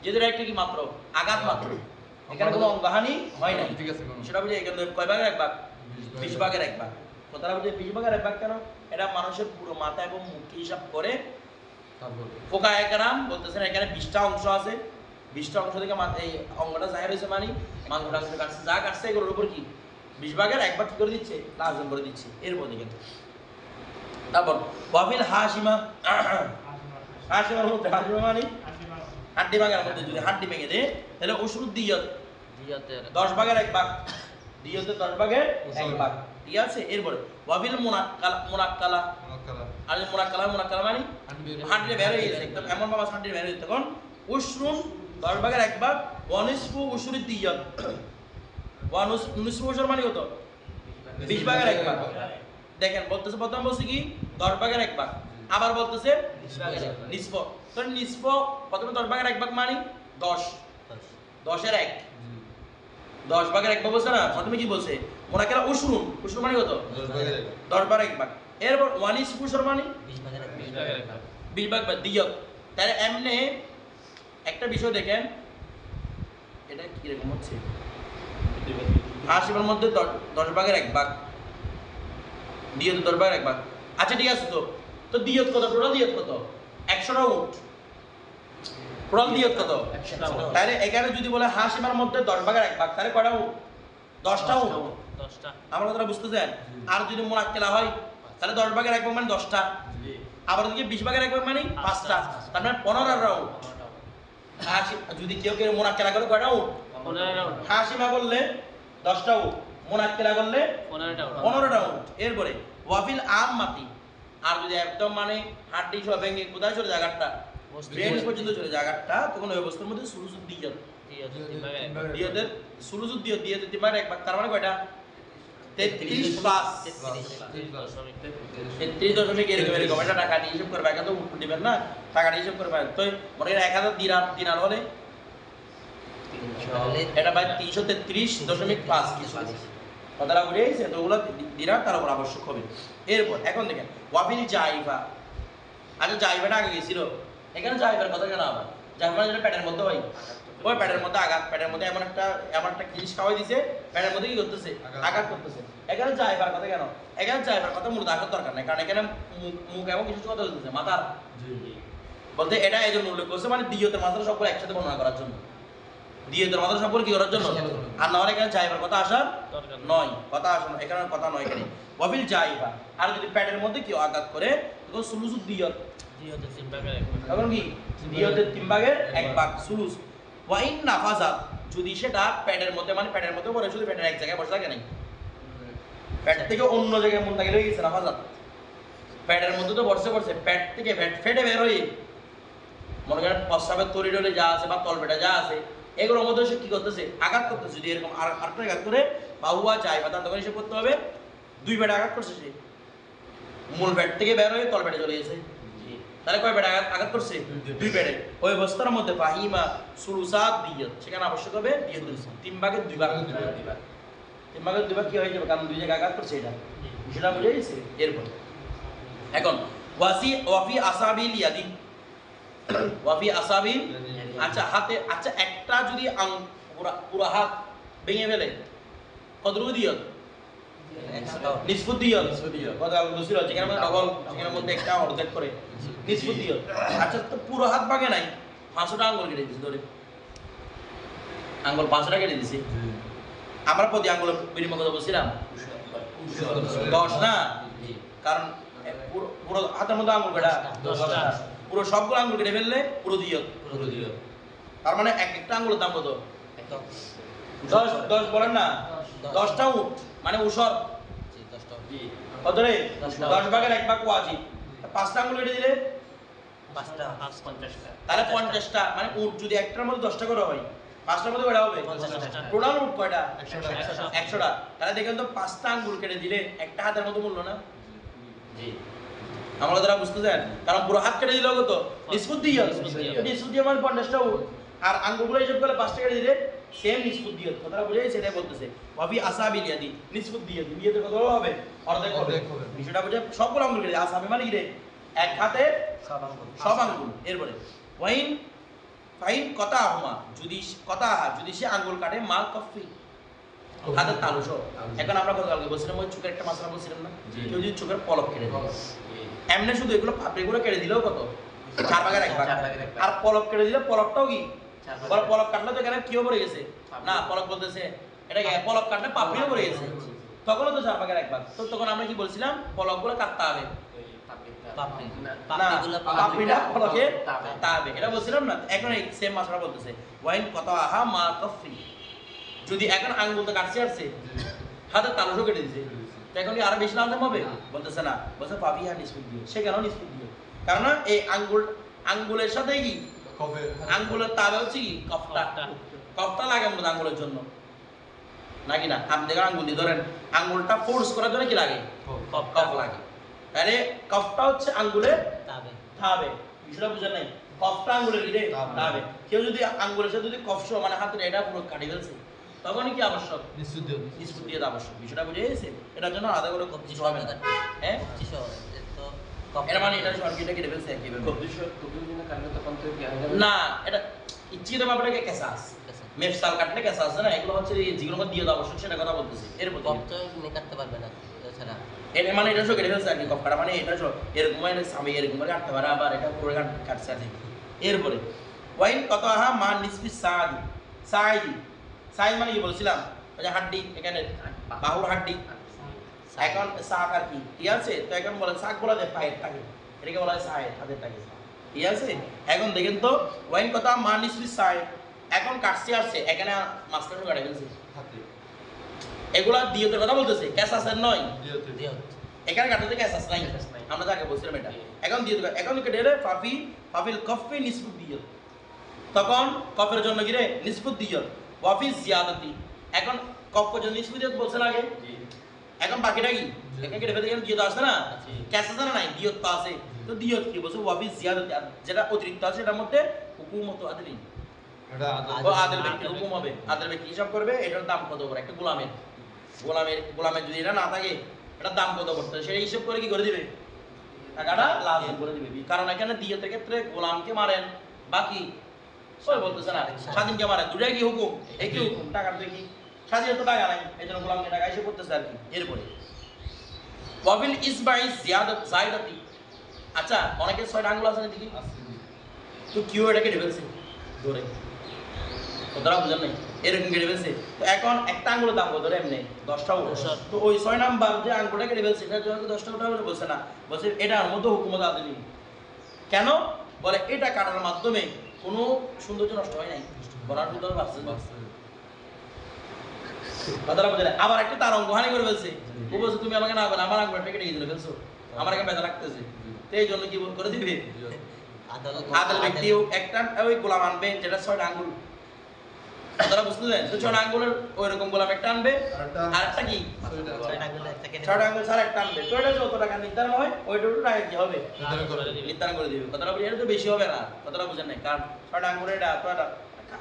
[SPEAKER 1] যেহেতু একটা কি মাত্র আঘাত মাত্র, এখানে কোনো অঙ্গহানি হয় না, সেটা বুঝে এখানে কয় ভাগের 1 ভাগ 20 ভাগের 1 ভাগ, কথাটা বুঝে 20 ভাগের 1 ভাগ কেন, এটা মানুষের পুরো মাথা এবং মুখকে হিসাব করে ফোকা একরাম বলতেছেন এখানে 20টা অংশ আছে, 20টা অংশ থেকে এই অঙ্গটা জাহির হয়েছে মানে মাংসটা কাটছে, যা কাটছে এগুলোর উপর কি 20 ভাগের 1 ভাগ কি করে দিচ্ছে লাজম করে দিচ্ছে। এরপর দেখেন তারপর ওয়াফিল হাশিমা, হাশিমার মধ্যে হাশিমা মানে হাড্ডি ভাগের মধ্যে যদি হাড্ডি ভেঙে দেয় তাহলে উশরুদ দিয়ত,
[SPEAKER 3] দিয়তের
[SPEAKER 1] 10 ভাগের 1 ভাগ, দিয়তে 10 ভাগের 1 ভাগ, ঠিক আছে। এরপরে ওয়াফিল মুনাক্কালা, আর মুনাক্কালা মানে হাড্ডি বের হয়ে গেছে একদম এমন ভাবে হাড্ডি বের হয়ে গেছে, তখন উশরুন 10 ভাগের 1 ভাগ, ওয়ানিসফু উশরুদ দিয়ত, ওয়ানিসফু উশর মানে কত 20 ভাগের 1 ভাগ, দেখেন বলতেছে প্রথম বলছে কি 10 ভাগের 1 ভাগ, আবার বলতেছে
[SPEAKER 3] বিশভাগের এক ভাগ।
[SPEAKER 1] নিসফ। তো নিসফ প্রথমে 10 ভাগের 1 ভাগ মানে 10, 10 এর 1, 10 ভাগের 1 ভাগ বলছে না, প্রথমে কি বলছে মোনাকেরা উশরুন, উশরুন মানে কত 10 ভাগের 1 ভাগ। এরপর ওয়ানিস ফুসর মানে
[SPEAKER 3] বিশভাগের এক ভাগ।
[SPEAKER 2] 20 ভাগের এক ভাগ।
[SPEAKER 1] 20 ভাগ বা দিয়ত। তাহলে এমনি একটা বিষয় দেখেন, এটা কি রকম হচ্ছে 80 মধ্যে 10 ভাগের 1 ভাগ, দিয়ত 10 ভাগের 1 ভাগ। আচ্ছা ঠিক আছে, তো দিয়ত কত, টোটাল দিয়ত কত 100টা উট, টোটাল দিয়ত কত
[SPEAKER 2] 100টা উট।
[SPEAKER 1] তাহলে এখানে যদি বলে হাসিমার মধ্যে 10 ভাগের 1 ভাগ, তাহলে কয়টা উট 10টা উট।
[SPEAKER 3] 10টা।
[SPEAKER 1] আমার কথাটা বুঝতেছেন? আর যদি মোনাক্কেলা হয় তাহলে 10 ভাগের 1 ভাগ মানে 10টা, আবার যদি 20 ভাগের 1 ভাগ মানে 5টা, তার মানে 15টা উট। হাসি যদি কেউ কেউ মোনাক্কেলা করে কয়টা উট
[SPEAKER 3] 15টা উট।
[SPEAKER 1] হাসিমা করলে 10টা উট, মোনাক্কেলা করলে
[SPEAKER 3] 15টা উট।
[SPEAKER 1] 15টা উট। এরপরে ওয়াফিল আম মাতি, আর যদি একদম মানে হাড্ডি সব ভেঙে কোথায় চলে জায়গাটা ব্রেন পর্যন্ত চলে জায়গাটা, তখন ওই অবস্থার মধ্যে সুলুসুদ দিয়ত,
[SPEAKER 3] দিয়ত 3 ভাগের এক ভাগ।
[SPEAKER 1] দিয়তের সুলুসুদ দিয়ত, দিয়তের 3 ভাগের 1 ভাগ, তার মানে কয়টা 33 প্লাস 33 এরকম এরকম। এটা টাকা দিয়ে হিসাব করবে, এখন তো উঠ দিবেন না, টাকা দিয়ে হিসাব করবে। তো মনে করেন 1000 দিনার হলে এটা ভাই 333.5 কিছু কথাটা বুঝে গেছে। তো ওগুলো দিনার তার উপর আবশ্যক হবে। এরপর এখন দেখেন ওয়াফিল জাইফা। আচ্ছা জাইফাটা আগে গেছিল, এখানে জাইফার কথা কেন আবার? জাইফা যেটা পেটের মধ্যে হয়, ওই পেটের মধ্যে আঘাত, পেটের মধ্যে এমন একটা জিনিস খাওয়াই দিছে, পেটের মধ্যে কি করতেছে আঘাত করতেছে। এখানে জাইফার কথা কেন? এখানে জাইফার কথা মূলত আঘাত দরকার নাই, কারণ এখানে মুখ এমন কিছু কথা বলতেছে মাথার বলতে, এটা এই জন্য উল্লেখ করছে মানে দিয়তের মাত্রা সবগুলো একসাথে বর্ণনা করার জন্য, দিয়তের মাত্রা সবগুলো কি করার জন্য। আর না হলে এখানে জাইফার কথা আসার
[SPEAKER 3] দরকার
[SPEAKER 1] নয়, কথা আসে না, এখানে কথা নয় এখানে ওয়াফিল জাইফা। আর যদি পেটের মধ্যে কেউ আঘাত করে তখন সুলুসুদ দিয়ত,
[SPEAKER 3] দিয়ত 3 ভাগের এক ভাগ।
[SPEAKER 1] তখন কি দিয়তের 3 ভাগের 1 ভাগ সুলুস। ওয়াইন নাফাজাত, যদি সেটা পেটের মধ্যে মানে পেটের মধ্যে পড়ে, শুধু পেটের এক জায়গায় বসে থাকে নাই, পেট থেকে অন্য জায়গায় মন থাকে রয়ে গেছে নাফাজাত, পেটের মধ্যে তো বসে পেট থেকে ফেটে বের হয়ে মনে করেন প্রস্রাবের তরি টরি যা আছে বা তলপেটা যা আছে এগুলোর মধ্যে সে কি করতেছে আঘাত করতেছে। যদি এরকম আরেকটা আঘাত করে বাহুয়া যায় বা তার তখন হিসেব করতে হবে 2 পেটে আঘাত করছে সে, মূল পেট থেকে বের হয়ে তল পেটে চলে গেছে, তাহলে কয় পেটে আঘাত করছে 2 পেটে। ওই অবস্থার মধ্যে ফাহিমা সুলুসাত দিয়ত, সেখানে আবশ্যক হবে দিয়ত 3 ভাগের 2 ভাগ, 3 ভাগের 2 ভাগ কি হয়ে যাবে, কারণ 2 জায়গায় আঘাত করছে, এটা বিষয়টা বুঝে গেছে। এরপর এখন ওয়াফি আসাবিল ইয়াদি, ওয়াফি আসাবিল, আচ্ছা হাতে, আচ্ছা একটা যদি পুরো হাত ভেঙে ফেলে কতটুকু দিয়ত
[SPEAKER 3] 100টা উট।
[SPEAKER 1] নিসফুত দিয়ত, কথা বুঝছিল, যেখানে মধ্যে ডবল, যেখানে মধ্যে একটা অর্ধেক করে নিসফুত দিয়ত। আচ্ছা তো পুরো হাত ভাঙে নাই, 500টা আঙ্গুল কেটে দিছে, ধরে আঙ্গুল 500টা কেটে দিছে। আমরা প্রতি আঙ্গুল বিনিময় কথা বলছিলাম 10 না, কারণ পুরো হাতের মধ্যে আঙ্গুল কেটা
[SPEAKER 3] 10টা।
[SPEAKER 1] পুরো সবগুলো আঙ্গুল কেটে ফেললে পুরো দিয়ত। তার মানে একটা আঙ্গুলের দাম কত 10 বলেন না, 10টা উট মানে উসর
[SPEAKER 3] জি 10টা উট।
[SPEAKER 1] কত রে
[SPEAKER 3] 10টা
[SPEAKER 1] 10 ভাগের 1 ভাগ ওয়াজিব, 5টা আঙ্গুল কেটে দিলে
[SPEAKER 3] 5টা
[SPEAKER 2] 50টা।
[SPEAKER 1] তাহলে 50টা, মানে উট যদি একটার মধ্যে 10টা করে হয় 5টার মধ্যে কয়টা হবে
[SPEAKER 3] 50টা।
[SPEAKER 1] টোটাল উট কয়টা
[SPEAKER 3] 100টা।
[SPEAKER 1] 100টা। তাহলে দেখেন তো 5টা আঙ্গুল কেটে দিলে একটা হাতের মতো মূল্য না,
[SPEAKER 2] জি
[SPEAKER 1] আমরা তারা বুঝতেছেন, কারণ পুরো হাত কেটে দিলেও কত নিসফুত দিয়ত,
[SPEAKER 3] নিসফুত দিয়ত।
[SPEAKER 1] নিসফুত দিয়ত মানে 50টা উট, আর আঙ্গুলগুলো হিসাব করলে 5টা কেটে দিলে সেম নিসফুত দিয়ত। কথাটা বুঝে গেছে, এটাই বলতেছে ওয়াফি আসাবিল ইয়াদি নিসফুত দিয়ত, দিয়তের কত হবে অর্ধেক হবে, বিষয়টা বুঝে সবগুলো আঙ্গুল কেটে আসাবি মানে কি রে এক হাতে
[SPEAKER 3] সব আঙ্গুল।
[SPEAKER 1] সব আঙ্গুল। এরপরে ওয়াইন ফাইন কথা আহমা, যদি সে আঙ্গুল কাটে মাল কফি হাতের তালুস। এখন আমরা গতকালকে বলছিলাম ওই চোখের একটা মাসলা বলছিলাম না,
[SPEAKER 3] জি।
[SPEAKER 1] কেউ যদি চোখের পলক কেটে দেয়, এমনি শুধু এগুলো পাপড়িগুলো কেটে দিলেও কত 4 ভাগের 1 ভাগ,
[SPEAKER 2] 4 ভাগের 1 ভাগ।
[SPEAKER 1] আর পলক কেটে দিলে পলকটাও কি
[SPEAKER 2] 4 ভাগের
[SPEAKER 1] বড়
[SPEAKER 2] 1 ভাগ।
[SPEAKER 1] পলক কাটলে তো এখানে কিও পড়ে গেছে না, পলক বলতেছে এটা কি পলক কাটলে পাপড়িও পড়ে গেছে, তখনও তো 4 ভাগের 1 ভাগ। তো তখন আমরা কি বলছিলাম পলকগুলো কাটতে হবে
[SPEAKER 3] পাপড়ি।
[SPEAKER 1] না,
[SPEAKER 3] পাপড়িগুলো
[SPEAKER 1] পাপড়িটা পলকে
[SPEAKER 2] তাবে।
[SPEAKER 1] তাবে, এটা বলছিলাম না। এখন এই সেম মাসলা বলতেছে ওয়াইন কত আহা মা কফি, যদি এখন আঙ্গুলটা কাটছে আসছে হাতের তালুসও কেটে দিছে, তো এখন কি আরো বেশি লাভ হবে বলতেছে না, বলছে পাবি আর নিসফুত দিও, সে কেন নিসফুত দিও, কারণ এই আঙ্গুলের সাথে কি আঙ্গুলের তাবে হচ্ছে কি কফটা লাগে আমাদের আঙ্গুলের জন্য নাকি না। আপনি দেখেন আঙ্গুল দিয়ে ধরেন, আঙ্গুলটা ফোর্স করার জন্য কি লাগে কফ লাগে, তাহলে কফটা হচ্ছে আঙ্গুলের থাবে বিষয়টা বুঝেন নাই কফটা আঙ্গুলের কি রে থাবে কেউ যদি আঙ্গুলের সাথে যদি কফ মানে হাতের এটা পুরো কাটি ফেলছে তখনই কি আবশ্যক নিষ্পত্তি দিয়ে আবশ্যক বিষয়টা বুঝে গেছে এটার জন্য আলাদা করে কফ দিতে হবে না হ্যাঁ এর মানে এটা সরকিটা কেটে ফেলছে একেবারে না এটা ইচ্ছিত ব্যাপারটাকে কেসাস মেফসাল কাটলে কেসাস আছে না এগুলো হচ্ছে যেগুলো দিয়ে দেওয়া আবশ্যক সেটা কথা বলতেছি এর প্রতি
[SPEAKER 3] কফ তো নিয়ে কাটতে পারবে না এছাড়া
[SPEAKER 1] এর মানে এটা সব কেটে ফেলছে আর কি কফ কাটা মানে এটা সব এরকম মানে আমি এরকম করে কাটতে পারে আবার এটা পুরো কাটছে আর কি এরপরে ওয়াইন কত আহা মান নিসফি সাদি সাইদি সাইদ মানে কি বলছিলাম ওই যে হাড্ডি এখানে বাহুর হাড্ডি এখন শাক আর কি ঠিক আছে তো এখন বলে শাক বলা যায় পায়ের টাকে এটাকে বলা হয় সাইদ হাতের টাকে ঠিক আছে এখন দেখেন তো ওয়াইন কথা মান নিসফি সাইদ এখন কাটছে আসছে এখানে মাছটা কাটা ফেলছে এগুলা দিয়তের কথা বলতেছে ক্যাসাসের নয় এখানে কাটাতে ক্যাসাস নাই আমরা যাকে বলছিলাম এটা এখন দিয়ত এখন কেটে এলে ফাফিল কফি নিসফুত দিয়ত তখন কফের জন্য কি রে নিসফুত দিয়ত ওয়াফি জিয়াদাতি এখন কফ জন্য নিসফুত দিয়ত বলছেন আগে এখন বাকিটা কি এখানে কেটে ফেলতে গেলে দিয়ত আসছে না ক্যাসাস না নাই দিয়ত তো আছে তো দিয়ত কি বলছে ওয়াফি জিয়াদাতি যেটা অতিরিক্ত আছে এটার মধ্যে হুকুমত আদলি আদেল ব্যক্তির হুকুম হবে আদেল ব্যক্তি হিসাব করবে এটার দাম কত করে একটা গোলামের যদি এটা না থাকে এটার দাম কত করতে সেটা হিসাব করে কি করে দিবে টাকাটা লাজিম করে দিবে কারণ এখানে দিয়তের ক্ষেত্রে গোলামকে মারেন বাকি সবাই বলতেছে না স্বাধীনকে মারেন দুটাই কি হুকুম একই হুকুম টাকার দেখি স্বাধীন তো টাকা নাই এই জন্য গোলামকে টাকা হিসেব করতেছে আর কি এরপরে ওয়াবিল ইসবাই জিয়াদাত জায়দাতি আচ্ছা অনেকে 6টা আঙ্গুল আছে না দেখি তো কিউ এটাকে ঢেবেছে ধরে কতটা বুঝেন নাই এরকম কেটে ফেলছে তো এখন একটা আঙ্গুলের দাম কত এমনি 10টা তো ওই 6 নাম্বার যে আঙ্গুলটা কেটে ফেলছে এটার জন্য 10টা টাকা বলছে না বলছে এটার মধ্যে হুকুমত আদলি কেন বলে এটা কাটার মাধ্যমে কোনো সৌন্দর্য নষ্ট হয় নাই বনার ভিতরে বাঁচছে কথাটা বুঝে আবার একটা তার অঙ্গহানি করে ফেলছে ও বলছে তুমি আমাকে না বলে আমার আঙ্গুলটা কেটে দিয়ে ফেলছো আমার এখানে ব্যথা লাগতেছে তো এই জন্য কি করে দিবে আদাল ব্যক্তি একটা ওই গোলাম আনবে যেটা 6টা আঙ্গুল আপনারা বুঝতেছেন তো 6টা আঙ্গুলের ওই রকম গোলাম একটা আনবে আর একটা কি 6টা আঙ্গুল ছাড়া একটা আনবে তো এটা যত টাকা নির্ধারণ হয় ওইটা টাকা কি হবে নির্ধারণ করে দিবে কথাটা বুঝে এটা তো বেশি হবে না কথাটা বুঝেন নাই কারণ 6টা আঙ্গুল এটা তো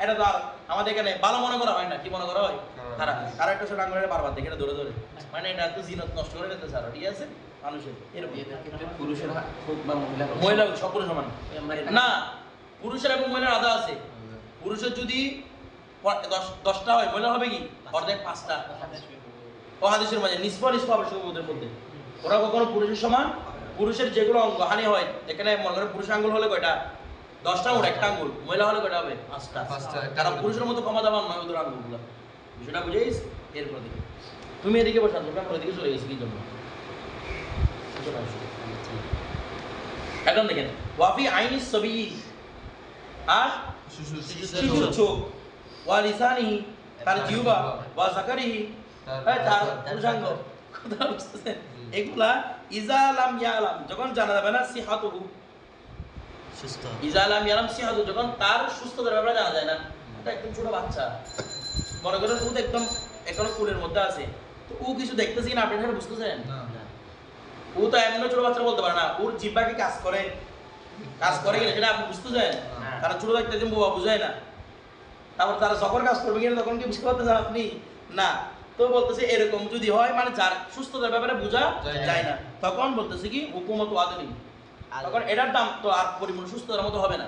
[SPEAKER 1] এটা তো আর আমাদের এখানে ভালো মনে করা হয় না কি মনে করা হয় খারাপ আর একটা 6টা আঙ্গুল বারবার দেখে এটা ধরে ধরে মানে এটা তো জিনত নষ্ট করে দিতে স্যার ঠিক আছে মানুষের এরকম
[SPEAKER 2] পুরুষের হোক বা
[SPEAKER 1] মহিলা সকলে সমান না পুরুষের এবং মহিলার আলাদা আছে পুরুষের যদি 10টা হয় মহিলা হবে কি অর্ধেক 5টা ও হাদিসের মাঝে নিসফা আবশ্যক ওদের মধ্যে ওরা কখনো পুরুষের সমান পুরুষের যেগুলো অঙ্গহানি হয় এখানে মনে করেন পুরুষ আঙ্গুল হলে কয়টা 10টা ওর একটা আঙ্গুল মহিলা হলে কয়টা হবে 5টা কারণ পুরুষের মতো কমা দাম নয় ওদের আঙ্গুলগুলো বিষয়টা বুঝেছিস এরপর দিকে তুমি এদিকে বসান তোমরা ওদিকে চলে গেছি কি জন্য এখন দেখেন ওয়াফি আইনি ছবি আর শিশুর চোখ ওয়া লিসানি তার জিহ্বা ওয়া যাকারিহি তার পুরুষাঙ্গ কথা বুঝতেছেন এগুলা ইজা লাম ইয়ালাম যখন জানা যাবে না সিহাতুহু
[SPEAKER 3] সুস্থ
[SPEAKER 1] ইজা লাম ইয়ালাম সিহাতু যখন তার সুস্থতার ব্যাপারে জানা যায় না এটা একদম ছোট বাচ্চা মনে করেন ও একদম এখনো কুলের মধ্যে আছে তো ও কিছু দেখতেছি না আপনি এটা বুঝতেছেন না ও তো এমন ছোট বাচ্চা বলতে পারে না ওর জিহ্বা কি কাজ করে কিনা সেটা আপনি বুঝতেছেন তারা ছোট দেখতে যে বাবা বুঝায় না তারপর তারা যখন কাজ করবে কিনা তখন কি বুঝতে পারতেছেন আপনি না তো বলতেছে এরকম যদি হয় মানে যার সুস্থতার ব্যাপারে বোঝা যায় না তখন বলতেছে কি হুকুমত আদলি তখন এটার দাম তো আর পরিপূর্ণ সুস্থতার মতো হবে না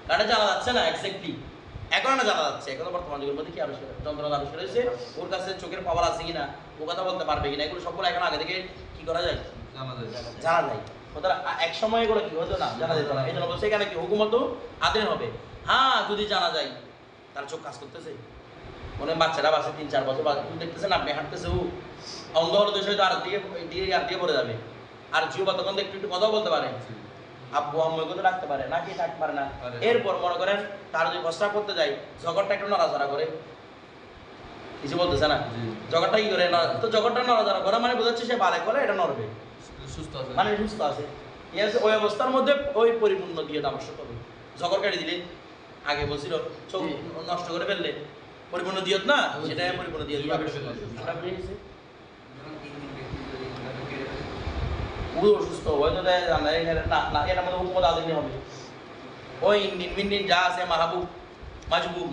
[SPEAKER 1] কারণ জানা যাচ্ছে না এক্স্যাক্টলি এখন না জানা যাচ্ছে এখন বর্তমান যুগের মধ্যে কি আবিষ্কার যন্ত্রণা আবিষ্কার হয়েছে ওর কাছে চোখের পাওয়ার আছে কিনা ও কথা বলতে পারবে কিনা এগুলো সবগুলো এখন আগে থেকে কি করা যায় জানা যায় ওরা এক সময় এগুলো কি হতো না জানা যেত না এই জন্য বলছে এখানে কি হুকুমত আদেন হবে হ্যাঁ যদি জানা যায় তার চোখ কাজ করতেছে মনে বাচ্চারা বাসে 3-4 বছর দেখতেছেন আপনি হাঁটতেছে ও অন্ধ হলে তো সেটা আর দিয়ে পড়ে যাবে আর জিহ্বা তখন একটু কথাও বলতে পারে আব্বু আম্মু এগুলো রাখতে পারে নাকি থাকতে পারে না এরপর মনে করেন তার যদি প্রস্রাব করতে যায় জগৎটা একটু নড়াচড়া করে কিছু বলতেছে না জগৎটা কি করে তো জগৎটা নড়াচড়া করা মানে বোঝাচ্ছে সে বালে করে এটা নড়বে মানে সুস্থ আছে ওই অবস্থার মধ্যে ওই পরিপূর্ণ দিয়ে আবশ্যক হবে জগর কাটি দিলে আগে বলছিল চোখ নষ্ট করে ফেললে পরিপূর্ণ দিয়ত না সেটা পরিপূর্ণ দিয়ত পুরো অসুস্থ হয়তো না এটার মধ্যে হুকুমত আদিনী হবে ওই ইন্ডিন যা আছে মাহবুব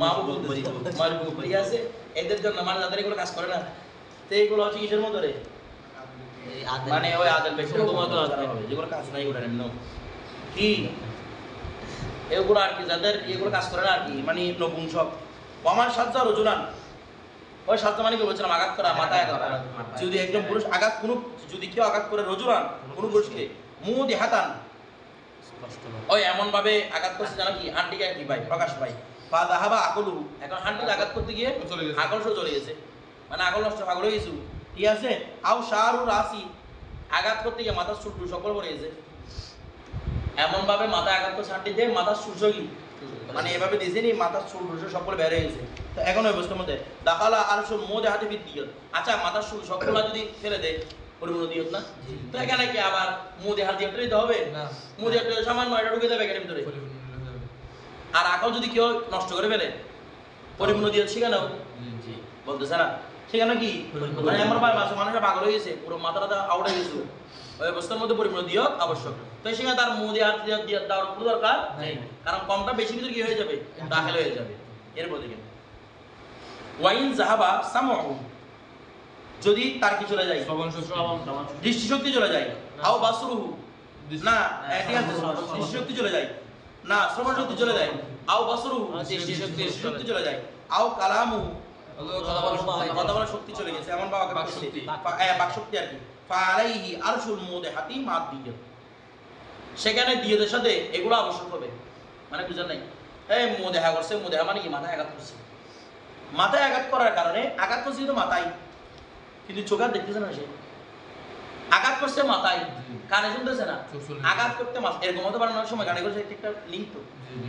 [SPEAKER 1] মাহবুব ঠিক আছে এদের জন্য মানে যাদের এগুলো কাজ করে না তো এইগুলো হচ্ছে কিসের মতো রে মানে ওই আদেল ব্যক্তি তোমার তো আদার হবে যেগুলো কাজ নাই ওটা এমন কি এগুলো আর কি যাদের এগুলো কাজ করে না আর কি মানে নপুংসক আমার সাজ্জা রজুলান ওই সাজ্জা মানে কি বলছিলাম আঘাত করা মাথায় আঘাত করা যদি একজন পুরুষ আঘাত কোনো যদি কেউ আঘাত করে রজুলান কোনো পুরুষকে মুহ দেহাতান ওই এমন ভাবে আঘাত করছে জানো কি হাঁটিকে কি ভাই প্রকাশ পাই পা দাহাবা আকলু এখন হাঁটিতে আঘাত করতে গিয়ে আকল চলে গেছে মানে আকল নষ্ট পাগল হয়ে গেছে ঠিক আছে আও শাহরু রাসি আঘাত করতে গিয়ে মাথার চুল সকল পড়ে গেছে এমন ভাবে মাথায় আঘাত করছে হাঁটিতে মাথার চুল মানে এভাবে দিয়েছে নি মাথার চুল সকল বের হয়ে গেছে তো এখন ওই অবস্থার মধ্যে দাখালা আর সব মোদে হাতে বিদ্যুৎ আচ্ছা মাথার চুল সকল যদি ফেলে দেয় পরিপূর্ণ দিয়ত না তো এখানে কি আবার মোদে হাত দিয়ে দিতে হবে না মোদে হাত সামান্য এটা ঢুকে যাবে এখানে ভিতরে আর আকল যদি কেউ নষ্ট করে ফেলে পরিপূর্ণ দিয়ত সেখানেও বলতেছে না সেখানে কি মানে আমার ভাই মাঝে মানুষরা পাগল হয়ে গেছে পুরো মাথাটা আউট হয়ে গেছে ওই অবস্থার মধ্যে পরিপূর্ণ দিয়ত আবশ্যক তো সেখানে তার মোদে হাত দিয়ে দেওয়ার কোনো দরকার নেই কারণ কমটা বেশি ভিতরে কি হয়ে যাবে দাখিল হয়ে যাবে এরপর দেখেন ওয়াইন জাহাবা সামউ যদি তার কি চলে যায় দৃষ্টিশক্তি চলে যায় আও বাসরুহু না ঠিক আছে দৃষ্টিশক্তি চলে যায় না শ্রবণ শক্তি চলে যায় আও বাসরুহু দৃষ্টিশক্তি চলে যায় আও কালামুহু কথা বলার শক্তি চলে গেছে এমন বাবা বাকশক্তি আর কি ফালাইহি আরশুল মুদেহাতি মাদ দিয়ে সেখানে দিয়তের সাথে এগুলো আবশ্যক হবে মানে বুঝেন নাই এই মুদেহা করছে মুদেহা মানে কি মাথায় আঘাত করছে মাথায় আঘাত করার কারণে আঘাত করছে কিন্তু মাথায় কিন্তু চোখ আর দেখতেছে না সে আঘাত করছে মাথায় কানে শুনতেছে না আঘাত করতে এরকম হতে পারে না সময় গানে করছে একটা লিঙ্ক তো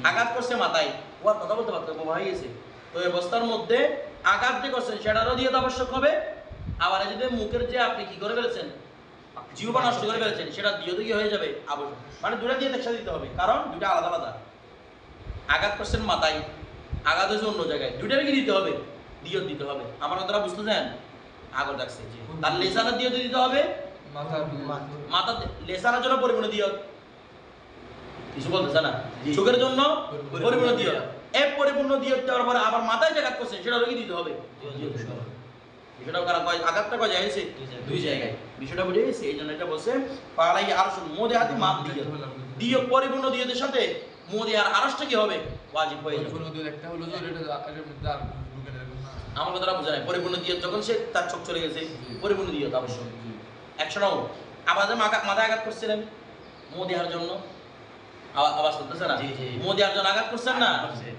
[SPEAKER 1] আঘাত করছে মাথায় ও আর কথা বলতে পারতো বোবা হয়ে গেছে তো এই অবস্থার মধ্যে আঘাত যে করছেন সেটারও দিয়ে আবশ্যক হবে আবার যদি মুখের যে আপনি কি করে ফেলেছেন জিহ্বা নষ্ট করে ফেলেছেন সেটা দিয়ে তো কি হয়ে যাবে আবশ্যক মানে দুটা দিয়ে একসাথে দিতে হবে কারণ দুটা আলাদা আলাদা আঘাত করছেন মাথায় আঘাত হয়েছে অন্য জায়গায় দুইটারে কি দিতে হবে দিয়ত দিতে হবে আমার কথাটা বুঝতেছেন আগর রাখছে তার লেসানা দিয়ত দিতে হবে মাথা লেসানার জন্য পরিপূর্ণ দিয়ত কিছু বলতেছে না চোখের জন্য পরিপূর্ণ দিয়ত এক পরিপূর্ণ দিয়ত দেওয়ার পরে আবার মাথায় আঘাত করছে সেটা কি দিতে হবে বিষয়টাও কারণ আঘাতটা কয় জায়গায় হয়েছে দুই জায়গায় বিষয়টা বুঝে গেছে এই জন্য এটা বলছে পালাই আরশুল মোদে হাতে মাপ দিয়ত দিয়ত পরিপূর্ণ দিয়তের সাথে মোদে আর আরশটা কি হবে ওয়াজিব হয়ে যাবে
[SPEAKER 4] একটা হলো যে এটা
[SPEAKER 1] আমার কথাটা বোঝা নাই পরিপূর্ণ দিয়ত যখন সে তার চোখ চলে গেছে পরিপূর্ণ দিয়ত আবশ্যক 100 নাও আবার যে মাথায় আঘাত করছিলেন মোদিহার জন্য আওয়াজ করতেছে না মোদিহার জন্য আঘাত করছেন না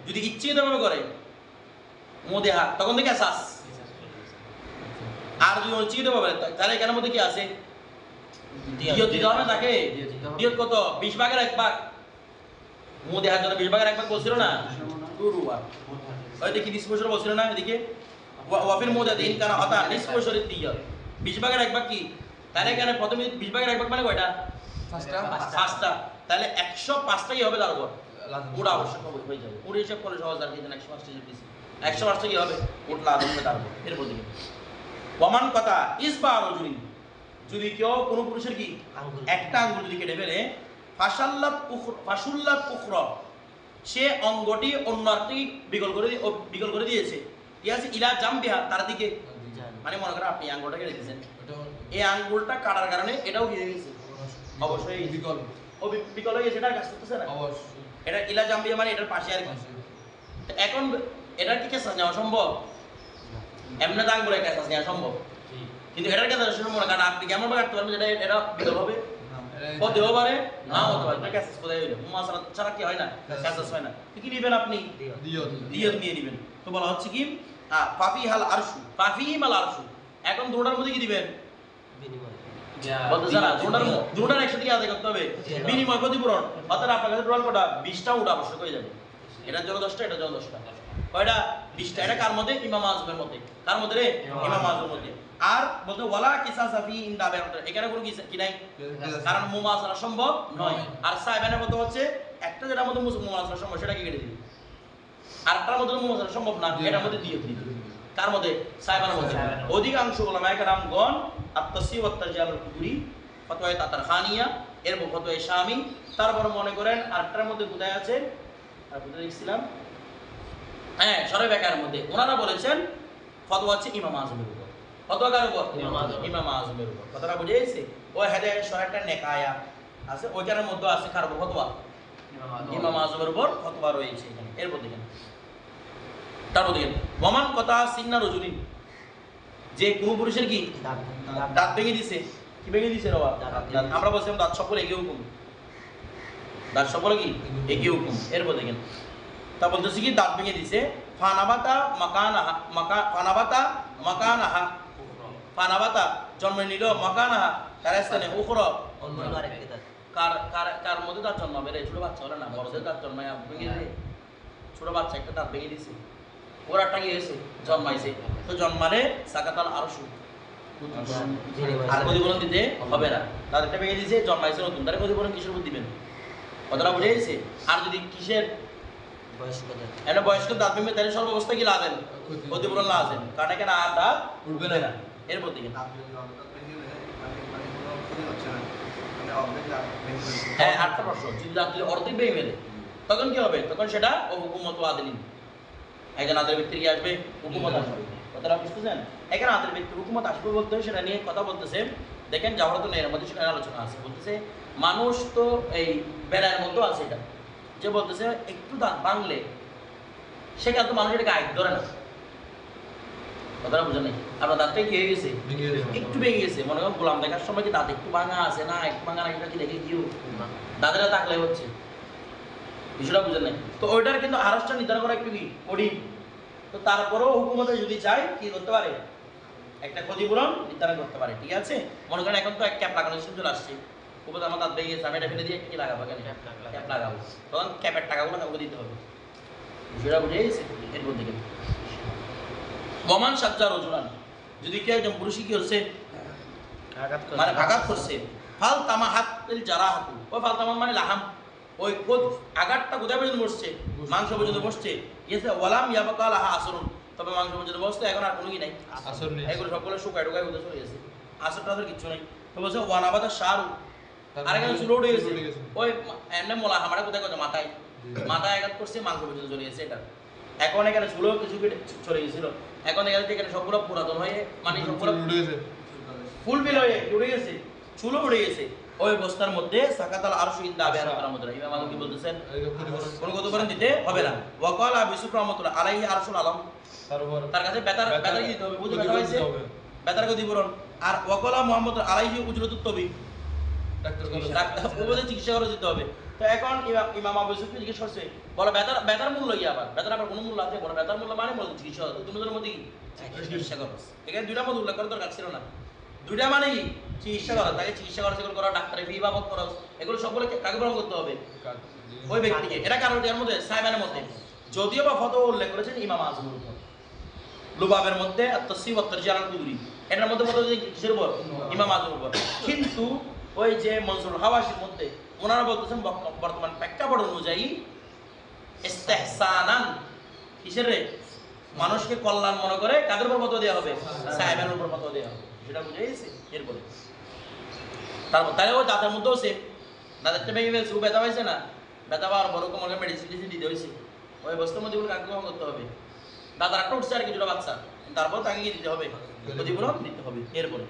[SPEAKER 1] যদি ইচ্ছাকৃতভাবে করে মোদিহা তখন থেকে শ্বাস আর যদি ইচ্ছাকৃতভাবে তাহলে এখানের মধ্যে কি আছে দিয়ত দিতে হবে তাকে দিয়ত কত 20 ভাগের 1 ভাগ মোদিহার জন্য 20 ভাগের 1 ভাগ বলছিল না দুরুয়া ওই দেখি 20 বছর বলছিল না এদিকে ওয়াফির মুদাদিন কানা আতা 20 বছরের দিয়ত 20 ভাগের 1 ভাগ কি তাহলে এখানে প্রথমে 20 ভাগের 1 ভাগ মানে কয়টা পাঁচটা তাহলে 105টা কি হবে তার উপর পুরো আবশ্যক হয়ে যাবে পুরো হিসাব করে সহজ আর কি 105টা দিছি 105টা কি হবে উঠলা আদম হবে তার উপর এরপর দিকে ওমান কথা ইসবা রজুলি যদি কেউ কোনো পুরুষের কি একটা আঙ্গুল যদি কেটে ফেলে ফাশুল্লাত উখরা সে অঙ্গটি অন্য একটি বিকল করে দিয়েছে ঠিক আছে ইলা জামবিহা তার দিকে মানে মনে করেন আপনি আঙ্গুলটা কেটে দিয়েছেন এই আঙ্গুলটা কাটার কারণে এটাও কি হয়ে গেছে অবশ্যই বিকল হয়ে গেছে এটা কাজ করতেছে না অবশ্যই এটা ইলা জামবিহা মানে এটার পাশে আর কি এখন এটার কি কেস নেওয়া সম্ভব এমনি তো আঙ্গুলের কেস নেওয়া সম্ভব কিন্তু এটার কেস সম্ভব না কারণ আপনি কেমন ভাবে কাটতে পারবেন যেটা এটা বিকল হবে হতেও পারে না হতে পারে ক্যাশ কোথায় হইলো মুমাসালা ছাড়া কি হয় না ক্যাশ হয় না কি নেবেন আপনি দিয়ত নিয়ে নেবেন তো বলা হচ্ছে কি ফাফিহাল আরশু ফাফিহিমাল আরশু এখন দুটার মধ্যে কি দিবেন বিনিময় বলতে জানা দুটার একসাথে কি আদায় করতে হবে বিনিময় ক্ষতিপূরণ অর্থাৎ আপনার কাছে টোটাল কটা 20টা উঠা আবশ্যক হয়ে যাবে এটার জন্য 10টা এটার জন্য 10টা কয়টা 20টা এটা কার মধ্যে ইমাম আজমের মধ্যে কার মধ্যে রে ইমাম আজমের মধ্যে আর বলতে ওয়ালা কিসাসা ফি ইনদাবে এখানে কোনো কি নাই কারণ মুমাসালা সম্ভব নয় আর সাইবানের মধ্যে হচ্ছে একটা যেটার মধ্যে মুমাসালা সম্ভব সেটা কি কেটে দিবি আর একটার মধ্যে মুমাসালা সম্ভব না এটার মধ্যে দিয়ে দিবি কার মধ্যে সাইবানের মধ্যে অধিকাংশ উলামায়ে কেরামগণ আত-তাসি ওয়া তারজিহ আল কুবরি ফতোয়া তাতার খানিয়া, এরপর ফতোয়া শামি, তারপর মনে করেন আরেকটার মধ্যে কোথায় আছে, আর কোথায় দেখছিলাম, হ্যাঁ সরে বেকার মধ্যে ওনারা বলেছেন ফতোয়া হচ্ছে ইমাম আজমের উপর। ফতোয়া কার উপর? ইমাম আজমের উপর। কথাটা বুঝে গেছে? ওই হেদায়ে সরাটা নেকায়া আছে, ওইটার মধ্যে আছে কার উপর ফতোয়া? ইমাম আজমের উপর ফতোয়া রয়েছে এখানে। এরপর দেখেন, তারপর দেখেন ওমান কথা সিন্না রজুলিন, যে কোন পুরুষের কি দাঁত ভেঙে দিছে। কি ভেঙে দিছে রবা? দাঁত। আমরা বলছিলাম দাঁত সকলে এগিয়ে হুকুম, দাঁত সকলে কি এগিয়ে হুকুম। এরপর দেখেন তা বলতেছি কি দাঁত ভেঙে দিছে, ফানাবাতা মাকানাহা, ফানাবাতা মাকানাহা, ফানাবাতা জন্ম নিল মাকানাহা তার স্থানে উখরা,
[SPEAKER 3] অন্য আরেকটি দাঁত।
[SPEAKER 1] কার কার কার মধ্যে দাঁত জন্মাবে রে? ছোট বাচ্চা হলে না, বড়দের দাঁত জন্মায় ভেঙে দিয়ে, ছোট বাচ্চা একটা দাঁত ভেঙে দিছে, ওর একটা কি হয়েছে জন্মাইছে, তো জন্মালে সাকাতাল আরশু, আর ক্ষতিপূরণ দিতে হবে না। তাদেরটা ভেঙে দিয়েছে, জন্মাইছে নতুন, তার ক্ষতিপূরণ কিসের উপর দিবেন? কথাটা বুঝে গেছে? আর যদি কিসের
[SPEAKER 3] বয়স্ক দাঁত।
[SPEAKER 1] একটা বয়স্ক দাঁত ভেঙে তাহলে সর্বাবস্থা কি লাজেন? ক্ষতিপূরণ লাজেন, কারণ এখানে আর দাঁত
[SPEAKER 4] উঠবে
[SPEAKER 1] উঠবে
[SPEAKER 4] না।
[SPEAKER 1] না। এরপর দিকে হ্যাঁ আটটা প্রশ্ন, যদি দাঁত যদি অর্ধেক ভেঙে মেলে তখন কি হবে? তখন সেটা ও হুকুমত আদিলিন, একজন আদের ব্যক্তি কি আসবে? হুকুমত আসবে। কথাটা বুঝতেছেন? এখানে আদের ব্যক্তি হুকুমত আসবে বলতে সেটা নিয়ে কথা বলতেছে। দেখেন জাওহারাতুন নেহের মধ্যে সেখানে আলোচনা আছে, বলতেছে মানুষ তো এই বেড়ার মধ্যে আছে, এটা যে বলতেছে একটু দাঁত ভাঙলে সেখানে তো মানুষ এটাকে আইক ধরে না। কথাটা বুঝেন নাই? আপনার দাঁতটা কি হয়ে গেছে? একটু ভেঙে গেছে, মনে করেন গোলাম দেখার সময় কি দাঁত একটু ভাঙা আছে না, একটু ভাঙা না, এটা কি দেখে গিয়েও দাঁতেরা তাকলে হচ্ছে, বিষয়টা বুঝেন নাই? তো ওইটার কিন্তু আরসটা নির্ধারণ করা একটু কি কঠিন। তো তারপরেও হুকুমতে যদি চায় কি করতে পারে? একটা ক্ষতিপূরণ নির্ধারণ করতে পারে। ঠিক আছে? মনে করেন এখন তো এক ক্যাপ লাগানোর সিস্টেম চলে আসছে, হুকুমতে আমার দাঁত ভেঙে গেছে, আমি এটা ফেলে দিয়ে কি লাগাবো? কেন ক্যাপ লাগাবো, তখন ক্যাপের টাকাগুলো কাউকে দিতে হবে। বিষয়টা বুঝে গেছে? এরপর দিকে ওমান সাজ্জা রজুলান, যদি কেউ একজন পুরুষই কি হচ্ছে মানে আঘাত করছে, ফাল তামা হাতিল জারাহাতু, ওই ফাল তামা মানে লাহাম, ওই আঘাতটা কোথায় পর্যন্ত বসছে? মাংস পর্যন্ত বসছে। ইয়েছে ওয়ালাম ইয়াবাকা লাহা আসরুন, তবে মাংস পর্যন্ত বসছে, এখন আর কোনো কি নাই,
[SPEAKER 4] আসর নেই।
[SPEAKER 1] এগুলো সবগুলো শুকায় ঢুকায় কোথায় চলে গেছে, আসর টাসর কিচ্ছু নাই। তো বলছে ওয়ানাবাদা শাহরু, আর এখানে চুলো উঠে গেছে, ওই এমনি মোলা হামারা কোথায় কোথায় মাথায়, মাথায় আঘাত করছে, মাংস পর্যন্ত চলে গেছে। এটা এখন এখানে চুলো কিছু চলে গেছিল, এখন এখানে এখানে সবগুলো পুরাতন হয়ে মানে সবগুলো ফুল বিল হয়ে উড়ে গেছে, চুলো উড়ে গেছে। ওই বস্তার মধ্যে সাকাতাল আরশু ইনদা আবে আরাতার মধ্যে ইমাম আযম কি বলতেছেন? কোন ক্ষতিপূরণ দিতে হবে না। ওয়াকাল আবি সুফ রাহমাতুল্লাহ আলাইহি আরশুল আলম, তার কাছে বেতার বেতার দিতে হবে, বুঝতে কথা হইছে? বেতার ক্ষতিপূরণ। আর ওয়াকালা মুহাম্মদ আলাইহি উজরাতুত তবিব, ডাক্তার উপদে চিকিৎসা খরচ দিতে হবে। তো এখন ইমাম আবু ইউসুফকে জিজ্ঞেস করছে, বলো বেতার বেতার মূল্য কি? আবার বেতার আবার কোনো মূল্য আছে? বলো বেতার মূল্য মানে বলো চিকিৎসা খরচ, দুটোর মধ্যে কি চিকিৎসা খরচ। এখানে দুইটার মধ্যে উল্লেখ করার দরকার ছিল না। দুইটা মানে কি চিকিৎসা খরচ, তাকে চিকিৎসা খরচ এগুলো করা, ডাক্তারের ফি বাবদ খরচ, এগুলো সবগুলো কাকে বহন করতে হবে? ওই ব্যক্তিকে। এটা কারণ এর মধ্যে সাইবানের মধ্যে যদিও বা ফতোয়া উল্লেখ করেছেন ইমাম আজমের উপর, লুবাবের মধ্যে at-তাসসীব ওয়া তারজিহ আল-কুদরি, এটার মধ্যে ফতোয়া দিয়েছেন কিসের উপর? ইমাম আজমের উপর। কিন্তু ওই যে মনসুর হাওয়াসির মধ্যে ওনারা বলতেছেন বর্তমান প্রেক্ষাপট অনুযায়ী ইস্তেহসানান, কিসের রে? মানুষকে কল্যাণ মনে করে কাদের উপর ফতোয়া দেওয়া হবে? সাহেবের উপর ফতোয়া দেওয়া হবে। সেটা বুঝে গেছে? এরপরে তারপর তাহলে ওই দাঁতের মধ্যেও সে দাঁতেরটা ভেঙে ফেলছে, ও ব্যথা পাইছে না, ব্যথা পাওয়ার বড় কোনো মেডিসিন দিতে হয়েছে, ওই বস্তার মধ্যে কাকে গ্রহণ করতে হবে? দাদার একটা উঠছে আর কিছুটা বাচ্চা, তারপর তাকে কি দিতে হবে? ক্ষতিপূরণ দিতে হবে। এরপরে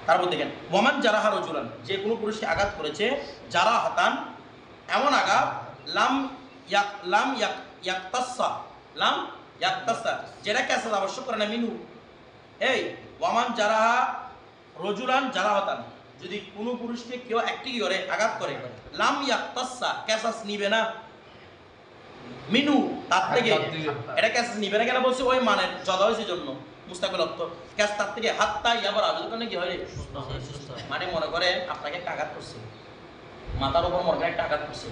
[SPEAKER 1] তারপর দেখেন ওমান জারাহা রজুলান, যে কোনো পুরুষকে আঘাত করেছে, জারা হাতান এমন আঘাত, লাম ইয়াক্তাসা যেটা ক্যাসাস আবশ্যক করে না, মিনু এই ওয়ামান জারাহা রজুলান জারা হাতান, যদি কোনো পুরুষকে কেউ একটি করে আঘাত করে, লাম ইয়াক্তাসা ক্যাসাস নিবে না, মিনু তার থেকে, এটা ক্যাসাস নিবে না কেন বলছে? ওই মানের জদা হয়েছে জন্য মুস্তাকিল অর্থ ক্যাস তার থেকে হাতটা ইয়াবার আজল কারণে কি হয় রে? মানে মনে করে আপনাকে একটা আঘাত করছে, মাথার উপর মনে করে একটা আঘাত করছে,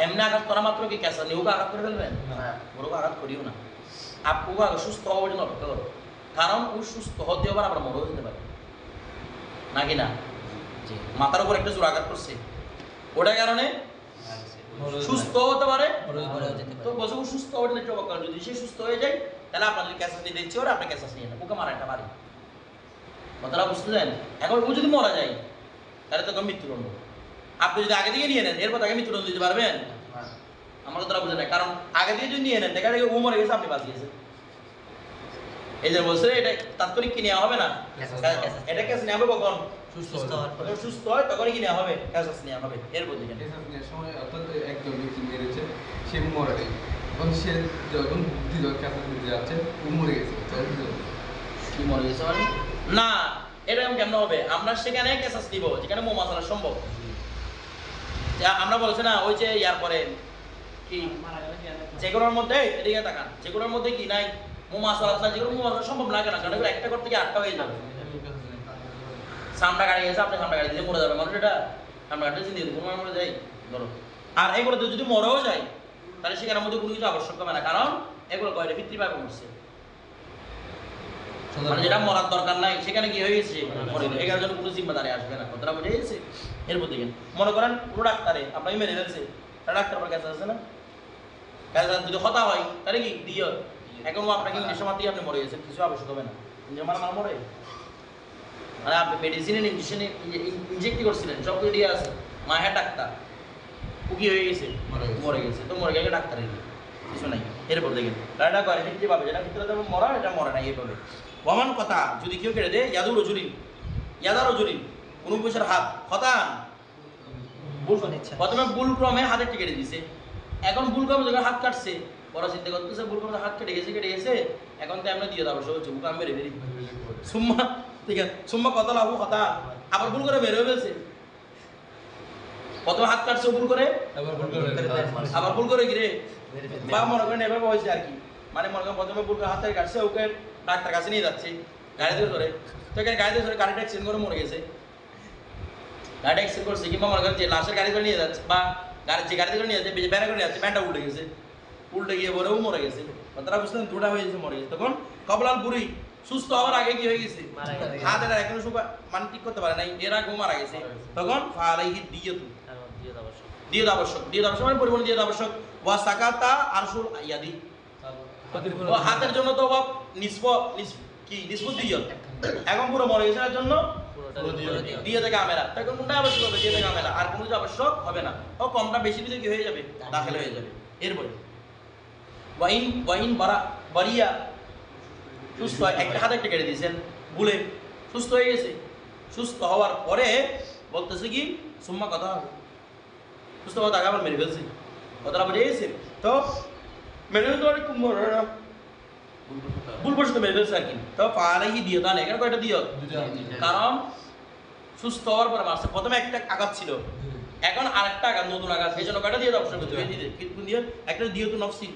[SPEAKER 1] এমনি আঘাত করা মাত্র কি ক্যাসা নিয়ে ওকে আঘাত করে ফেলবেন? ওকে আঘাত করিও না, ওকে আগে সুস্থ হওয়ার জন্য অপেক্ষা করো, কারণ ও সুস্থ হতে আবার আমরা মরেও যেতে পারি নাকি না? মাথার উপর একটা জোর আঘাত করছে, ওটার কারণে সুস্থ হতে পারে, তো বসে ও সুস্থ হতে একটু অবাক করেন। যদি সে সুস্থ হয়ে যায় তাহলে আপনার যদি ক্যাসাস নিয়ে দিচ্ছে ওরা, আপনি ক্যাসাস নিয়ে নেন, ওকে মারা একটা পারি। কথাটা বুঝতে দেন? এখন ও যদি মারা যায় তাহলে তখন মৃত্যুদণ্ড। আপনি যদি আগে থেকে নিয়ে নেন এরপর তাকে মৃত্যুদণ্ড দিতে পারবেন? আমার কথাটা বুঝে না, কারণ আগে থেকে যদি নিয়ে নেন দেখা যায় ও মরে গেছে, আপনি বাঁচিয়েছেন। এই যে বলছে এটা তাৎক্ষণিক কি নেওয়া হবে না, এটা কেস নেওয়া হবে কখন?
[SPEAKER 3] সুস্থ হওয়ার পর।
[SPEAKER 1] যখন সুস্থ হয় তখনই কি নেওয়া হবে, কেস নেওয়া হবে। এরপর দেখেন
[SPEAKER 4] সময় অর্থাৎ একজন ব্যক্তি মেরেছে, সে মরে নেই, এবং সে যখন দ্বিতীয় ক্যান্সার দিতে যাচ্ছে ও মরে গেছে,
[SPEAKER 1] কি মরে গেছে মানে না, এরকম কেমন হবে? আমরা সেখানে কেসাস দিব যেখানে মোমাসালা সম্ভব। আমরা বলছি না ওই যে ইয়ার পরে কি যেগুলোর মধ্যে এদিকে তাকান, যেগুলোর মধ্যে কি নাই মোমাসালা, যেগুলো মোমাসালা সম্ভব লাগে না, কারণ একটা করতে গিয়ে 8টা হয়ে যাবে। সামটা গাড়ি গেছে, আপনি সামটা গাড়ি দিলে মরে যাবে মানুষ, এটা সামটা গাড়িটা চিনিয়ে দেবো মরে যায় ধরো। আর এগুলোতে যদি মরেও যায় তাহলে সেখানের মধ্যে কোনো কিছু আবশ্যক হবে না, কারণ এগুলো কয়টা পিতৃভাবে মরছে, মানে যেটা মরার দরকার নাই সেখানে কি হয়ে গেছে মরে গেছে, এটার জন্য কোনো জিম্মাদারি আসবে না। কথাটা বুঝে গেছে? এরপর দেখেন মনে করেন কোনো ডাক্তারে আপনাকে মেরে ফেলছে, তার ডাক্তার পর কাছে আছে না, কাছে যদি হতা হয় তাহলে কি দিও, এখন আপনাকে ইঞ্জেকশন মারতে আপনি মরে গেছেন, কিছু আবশ্যক হবে না। ইঞ্জেকশন মারা মরে, মানে আপনি মেডিসিনে ইঞ্জেকশনে ইনজেক্ট করছিলেন, সব কিছু দিয়ে আছে, মায়ের ডাক্তার ও কি হয়ে গেছে মরে গেছে, তো মরে গেলে ডাক্তারের কিছু নাই। এরপর দেখেন এটা করে যে পাবে, যেটা ভিতরে যেমন মরা এটা মরে না এইভাবে। ওমান কথা যদি কেউ কেটে দেয় ইয়াদুর রজুরিন, ইয়াদার রজুরিন কোনো পয়সার হাত হতান ভুল প্রথমে ভুল ক্রমে হাতের কেটে দিছে, এখন ভুল ক্রমে যখন হাত কাটছে বড় চিন্তা করতেছে ভুল ক্রমে হাত কেটে গেছে এখন তো আমরা দিয়ে দেবো হচ্ছে বুক আমি বেরিয়ে বেরি সুম্মা, ঠিক আছে সুম্মা কত লাভ কথা আবার ভুল করে বের হয়ে গেছে, প্রথমে হাত কাটছে ভুল করে আবার ভুল করে গিরে বা মনে করেন এভাবে হয়েছে আর কি, মানে মনে করেন প্রথমে ভুল করে হাত থেকে কাটছে, ওকে ডাক্তার কাছে নিয়ে যাচ্ছে গাড়িতে ধরে, তো এখানে গাড়িতে ধরে গাড়িটা অ্যাক্সিডেন্ট করে মরে গেছে, গাড়িটা অ্যাক্সিডেন্ট করছে কিংবা মনে করেন যে লাশের গাড়ি করে নিয়ে যাচ্ছে বা গাড়ি যে গাড়িতে করে নিয়ে যাচ্ছে ব্যানে করে নিয়ে যাচ্ছে, ব্যানটা উল্টে গেছে, উল্টে গিয়ে পরেও মরে গেছে, তারা বুঝলেন দুটা হয়ে গেছে মরে গেছে, তখন কবলাল বুড়ি সুস্থ হওয়ার আগে কি হয়ে গেছে হাত এটা এখনো মানে ঠিক করতে পারে নাই, এর আগে মারা গেছে, তখন ফালাইহি দিয়াতু দিয়ে আবশ্যক, দিয়ে আবশ্যক মানে পরিমাণ দিয়ে আবশ্যক। ওয়া সাকাতা আরশুল ইয়াদি, ও হাতের জন্য তো বাপ নিসবত দিয়ে এখন পুরো মরে গেছে, এর জন্য দিয়ে থেকে আমেরা, তখন কোনটা আবশ্যক হবে, দিয়ে থেকে আমেরা, আর কোনো কিছু আবশ্যক হবে না, ও কমটা বেশি দিলে কি হয়ে যাবে দাখিল হয়ে যাবে। এরপরে ওয়াইন বারিয়া সুস্থ হয়, একটা হাতে একটা কেটে দিয়েছেন ভুলে, সুস্থ হয়ে গেছে, সুস্থ হওয়ার পরে বলতেছে কি সুম্মা কথা হবে, সুস্থ হওয়া তাকে আবার মেরে ফেলছে, কথাটা বুঝে গেছে, তো মেরে ফেলতে অনেক ভুল বসে মেরে ফেলছে আর কি, তো পাহাড়াই দিয়ে তাহলে এখানে কয়টা দিও, কারণ সুস্থ হওয়ার পরে মারছে, প্রথমে একটা আঘাত ছিল এখন আরেকটা আঘাত নতুন আঘাত, সেই জন্য কয়টা দিয়ে দাও দিয়ে একটা দিয়ে তো নফসি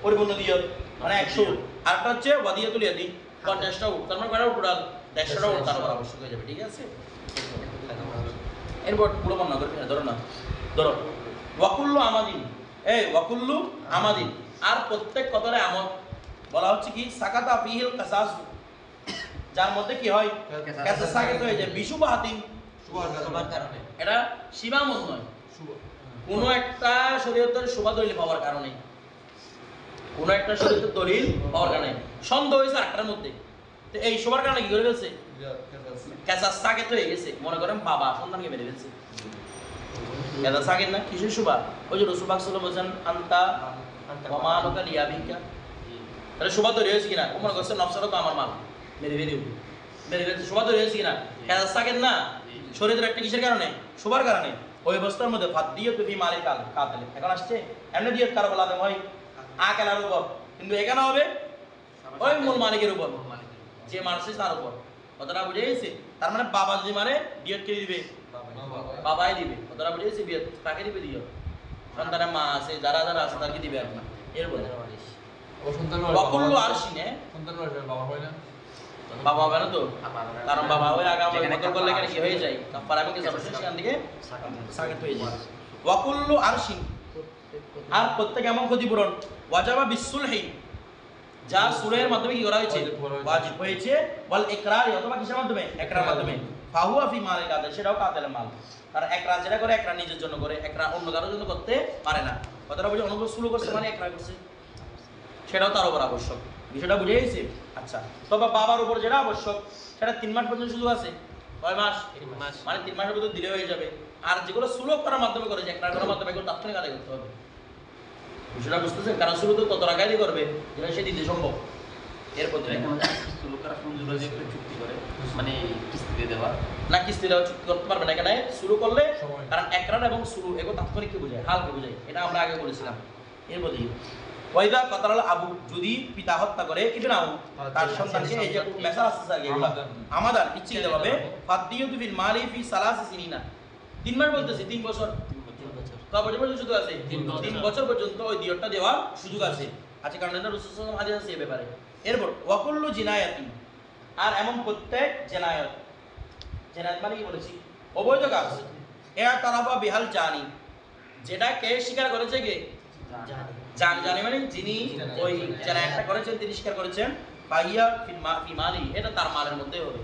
[SPEAKER 1] পরিপূর্ণ দিয়ে মানে 100, আরেকটা হচ্ছে ওয়াদিয়া তুলিয়া দিই 50টা উঠ, তার মানে কয়টা টোটাল 150টা উঠ তার উপর আবশ্যক হয়ে যাবে, ঠিক আছে। এরপর পুরো বর্ণনা করে ধরো না, ধরো ওয়াকুল্লু আমাদিন, এই ওয়াকুল্লু আমাদিন, আর প্রত্যেক কথারে আমদ বলা হচ্ছে কি সাকাতা ফিহিল কাসাস, যার মধ্যে কি হয় কাসাস সাকাত হয়ে যায় বিশুবাহাতিন
[SPEAKER 3] শুভার কারণে,
[SPEAKER 1] এটা সীমামত নয়, কোনো একটা শরীয়তের শোভা দলিল পাওয়ার কারণে, কোনো একটা শরীয়তের দলিল পাওয়ার কারণে সন্দেহ হয়েছে আটটার মধ্যে, তো এই শোভার কারণে কি করে ফেলছে কাসাস সাকাত হয়ে গেছে, মনে করেন বাবা সন্তানকে মেরে ফেলছে, কাসাস সাকাত না কিসের শোভা, ওই যে রাসূল পাক সাল্লাল্লাহু আলাইহি ওয়াসাল্লাম আনতা ওয়া মালুকা লিয়াবিকা, তাহলে শোভা তৈরি হয়েছে কিনা, ও মনে করছে নফসটা তো আমার মাল, মেরে ফেলছে, শোভা তৈরি হয়েছে কিনা, কাসাস সাকাত না শরীরের একটা কিসের কারণে শোভার কারণে, ওই অবস্থার মধ্যে ফাদ দিয়ে তুই মালিক কাতলে, এখন আসছে এমনি দিয়ে কারো বলা হয় আকেলার উপর, কিন্তু এখানে হবে ওই মূল মালিকের উপর, যে মারছে তার উপর, কথাটা বুঝে গেছে, তার মানে বাবা যদি মারে বিয়ত কে দিবে, বাবাই দিবে, কথাটা বুঝে গেছে, বিয়ত কাকে দিবে দিও, সন্তানের মা আছে যারা আছে তাকে দিবে আর না, এর বলে ওয়াকুল্লু আরশিনে
[SPEAKER 4] বাবা হয় না,
[SPEAKER 1] বাবা হবে না তো, কারণ বাবা হয়ে আগে আমরা বদল করলে এখানে কি হয়ে যায় কাফারা এবং কিছু সেখান থেকে সাকাত হয়ে যায়। ওয়াকুল্লু আরশিন, আর প্রত্যেক এমন ক্ষতিপূরণ ওয়াজাবা বিসুলহি, যা সুলের মাধ্যমে কি করা হয়েছে ওয়াজিব হয়েছে, ওয়াল ইকরার অথবা কিসের মাধ্যমে ইকরার মাধ্যমে, ফাহুয়া ফি মালিল কাদের, সেটাও কাতেলের মাল, তার একরা যেটা করে একরা নিজের জন্য করে, একরা অন্য কারোর জন্য করতে পারে না, কথাটা বুঝে অনুভব শুরু করছে মানে একরা করছে, সেটাও তার উপর আবশ্যক, বিষয়টা বুঝে গেছে। আচ্ছা তবে বাবার উপর যেটা আবশ্যক সেটা 3 মাস পর্যন্ত শুধু আছে, কয় মাস?
[SPEAKER 2] 3 মাস।
[SPEAKER 1] মানে 3 মাসের ভিতর দিলে হয়ে যাবে। আর যেগুলো সুলভ করার মাধ্যমে করেছে, একরার করার মাধ্যমে এগুলো তাৎক্ষণিক আদায় করতে হবে। বিষয়টা বুঝতেছেন? কারণ শুরু তো তত টাকাই করবে যেটা সে দিতে সম্ভব। এরপর
[SPEAKER 2] সুলুকারা সুন্দর যে একটা চুক্তি করে মানে কিস্তিতে দেওয়া
[SPEAKER 1] না কিস্তি দেওয়া চুক্তি করতে পারবে না, এখানে শুরু করলে
[SPEAKER 5] সময়।
[SPEAKER 1] কারণ একরার এবং শুরু এগুলো তাৎক্ষণিক বোঝায়, হালকে বোঝায়, এটা আমরা আগে বলেছিলাম। এরপর দেখি ওয়াইদা কাতাল আবু, যদি পিতা হত্যা করে ইবনাহু তার সন্তানকে, এই যে মেসা আছে স্যার এগুলো আমাদের ইচ্ছাকৃতভাবে ফাদিয়াতু ফিল মালি ফি সালাসি সিনিনা, 3 মাস বলতেছি, 3 বছর
[SPEAKER 3] 3 বছর।
[SPEAKER 1] কয় বছর পর্যন্ত সুযোগ আছে?
[SPEAKER 2] 3 বছর।
[SPEAKER 1] 3 বছর পর্যন্ত ওই দিয়তটা দেওয়ার সুযোগ আছে। আচ্ছা, কারণ এটা রাসূল সাল্লাল্লাহু আলাইহি ওয়াসাল্লাম হাদিস আছে এই ব্যাপারে। এরপর ওয়াকুল্লু জিনায়াতি, আর এমন প্রত্যেক জিনায়াত, জিনায়াত মানে কি বলেছি? অবৈধ কাজ। এয়া তারাফা বিহাল জানি, যেটা কে স্বীকার করেছে? কে
[SPEAKER 3] জানি।
[SPEAKER 1] জানি মানে যিনি ওই জিনায়াতটা করেছেন তিনি স্বীকার করেছেন। ফাহিয়া ফি মালি, এটা তার মালের মধ্যে হবে,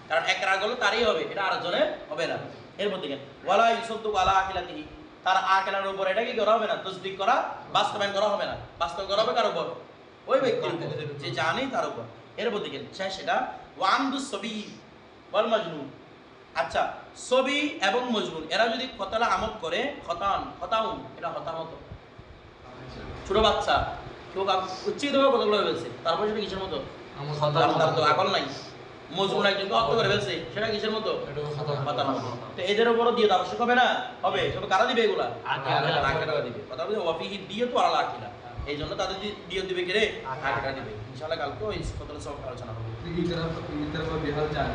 [SPEAKER 1] কারণ একরার করলে তারই হবে, এটা আরেকজনের হবে না। এরপর দেখেন ওয়ালা ইউসাদ্দু আলা আকিলাতিহি, তার আকিলার উপর এটা কি করা হবে না? তাসদিক করা, বাস্তবায়ন করা হবে না। বাস্তব করা হবে কার উপর? ওই ব্যক্তির উপর যে জানি তার উপর। এরপর দেখেন সেটা ওয়ামদুস সবি ওয়াল মাজনুন। আচ্ছা, সবি এবং মজনুন এরা যদি কতলা আমদ করে, খতাউন এটা হতামত, ছোট বাচ্চা কেউ উচ্চিতভাবে কতগুলো বলছে, তারপর সেটা কিসের মতো? তার তো আকল নাই। মজনুন একজনকে হত্যা করে ফেলছে, সেটা কিসের মতো? হতামত। তো এদের উপরও দিয়ে আবশ্যক হবে না? হবে। তবে কারা দিবে এগুলা? আকিরা দিবে। কথা বলতে ওয়াফিহি দিয়াতু আলা আকিলা, এই জন্য তাদের দিয়ত দিবে কে রে? আকিরা দিবে। ইনশাআল্লাহ কালকে ওই কতলা সব আলোচনা হবে।
[SPEAKER 4] ইতারা বিহাল জানে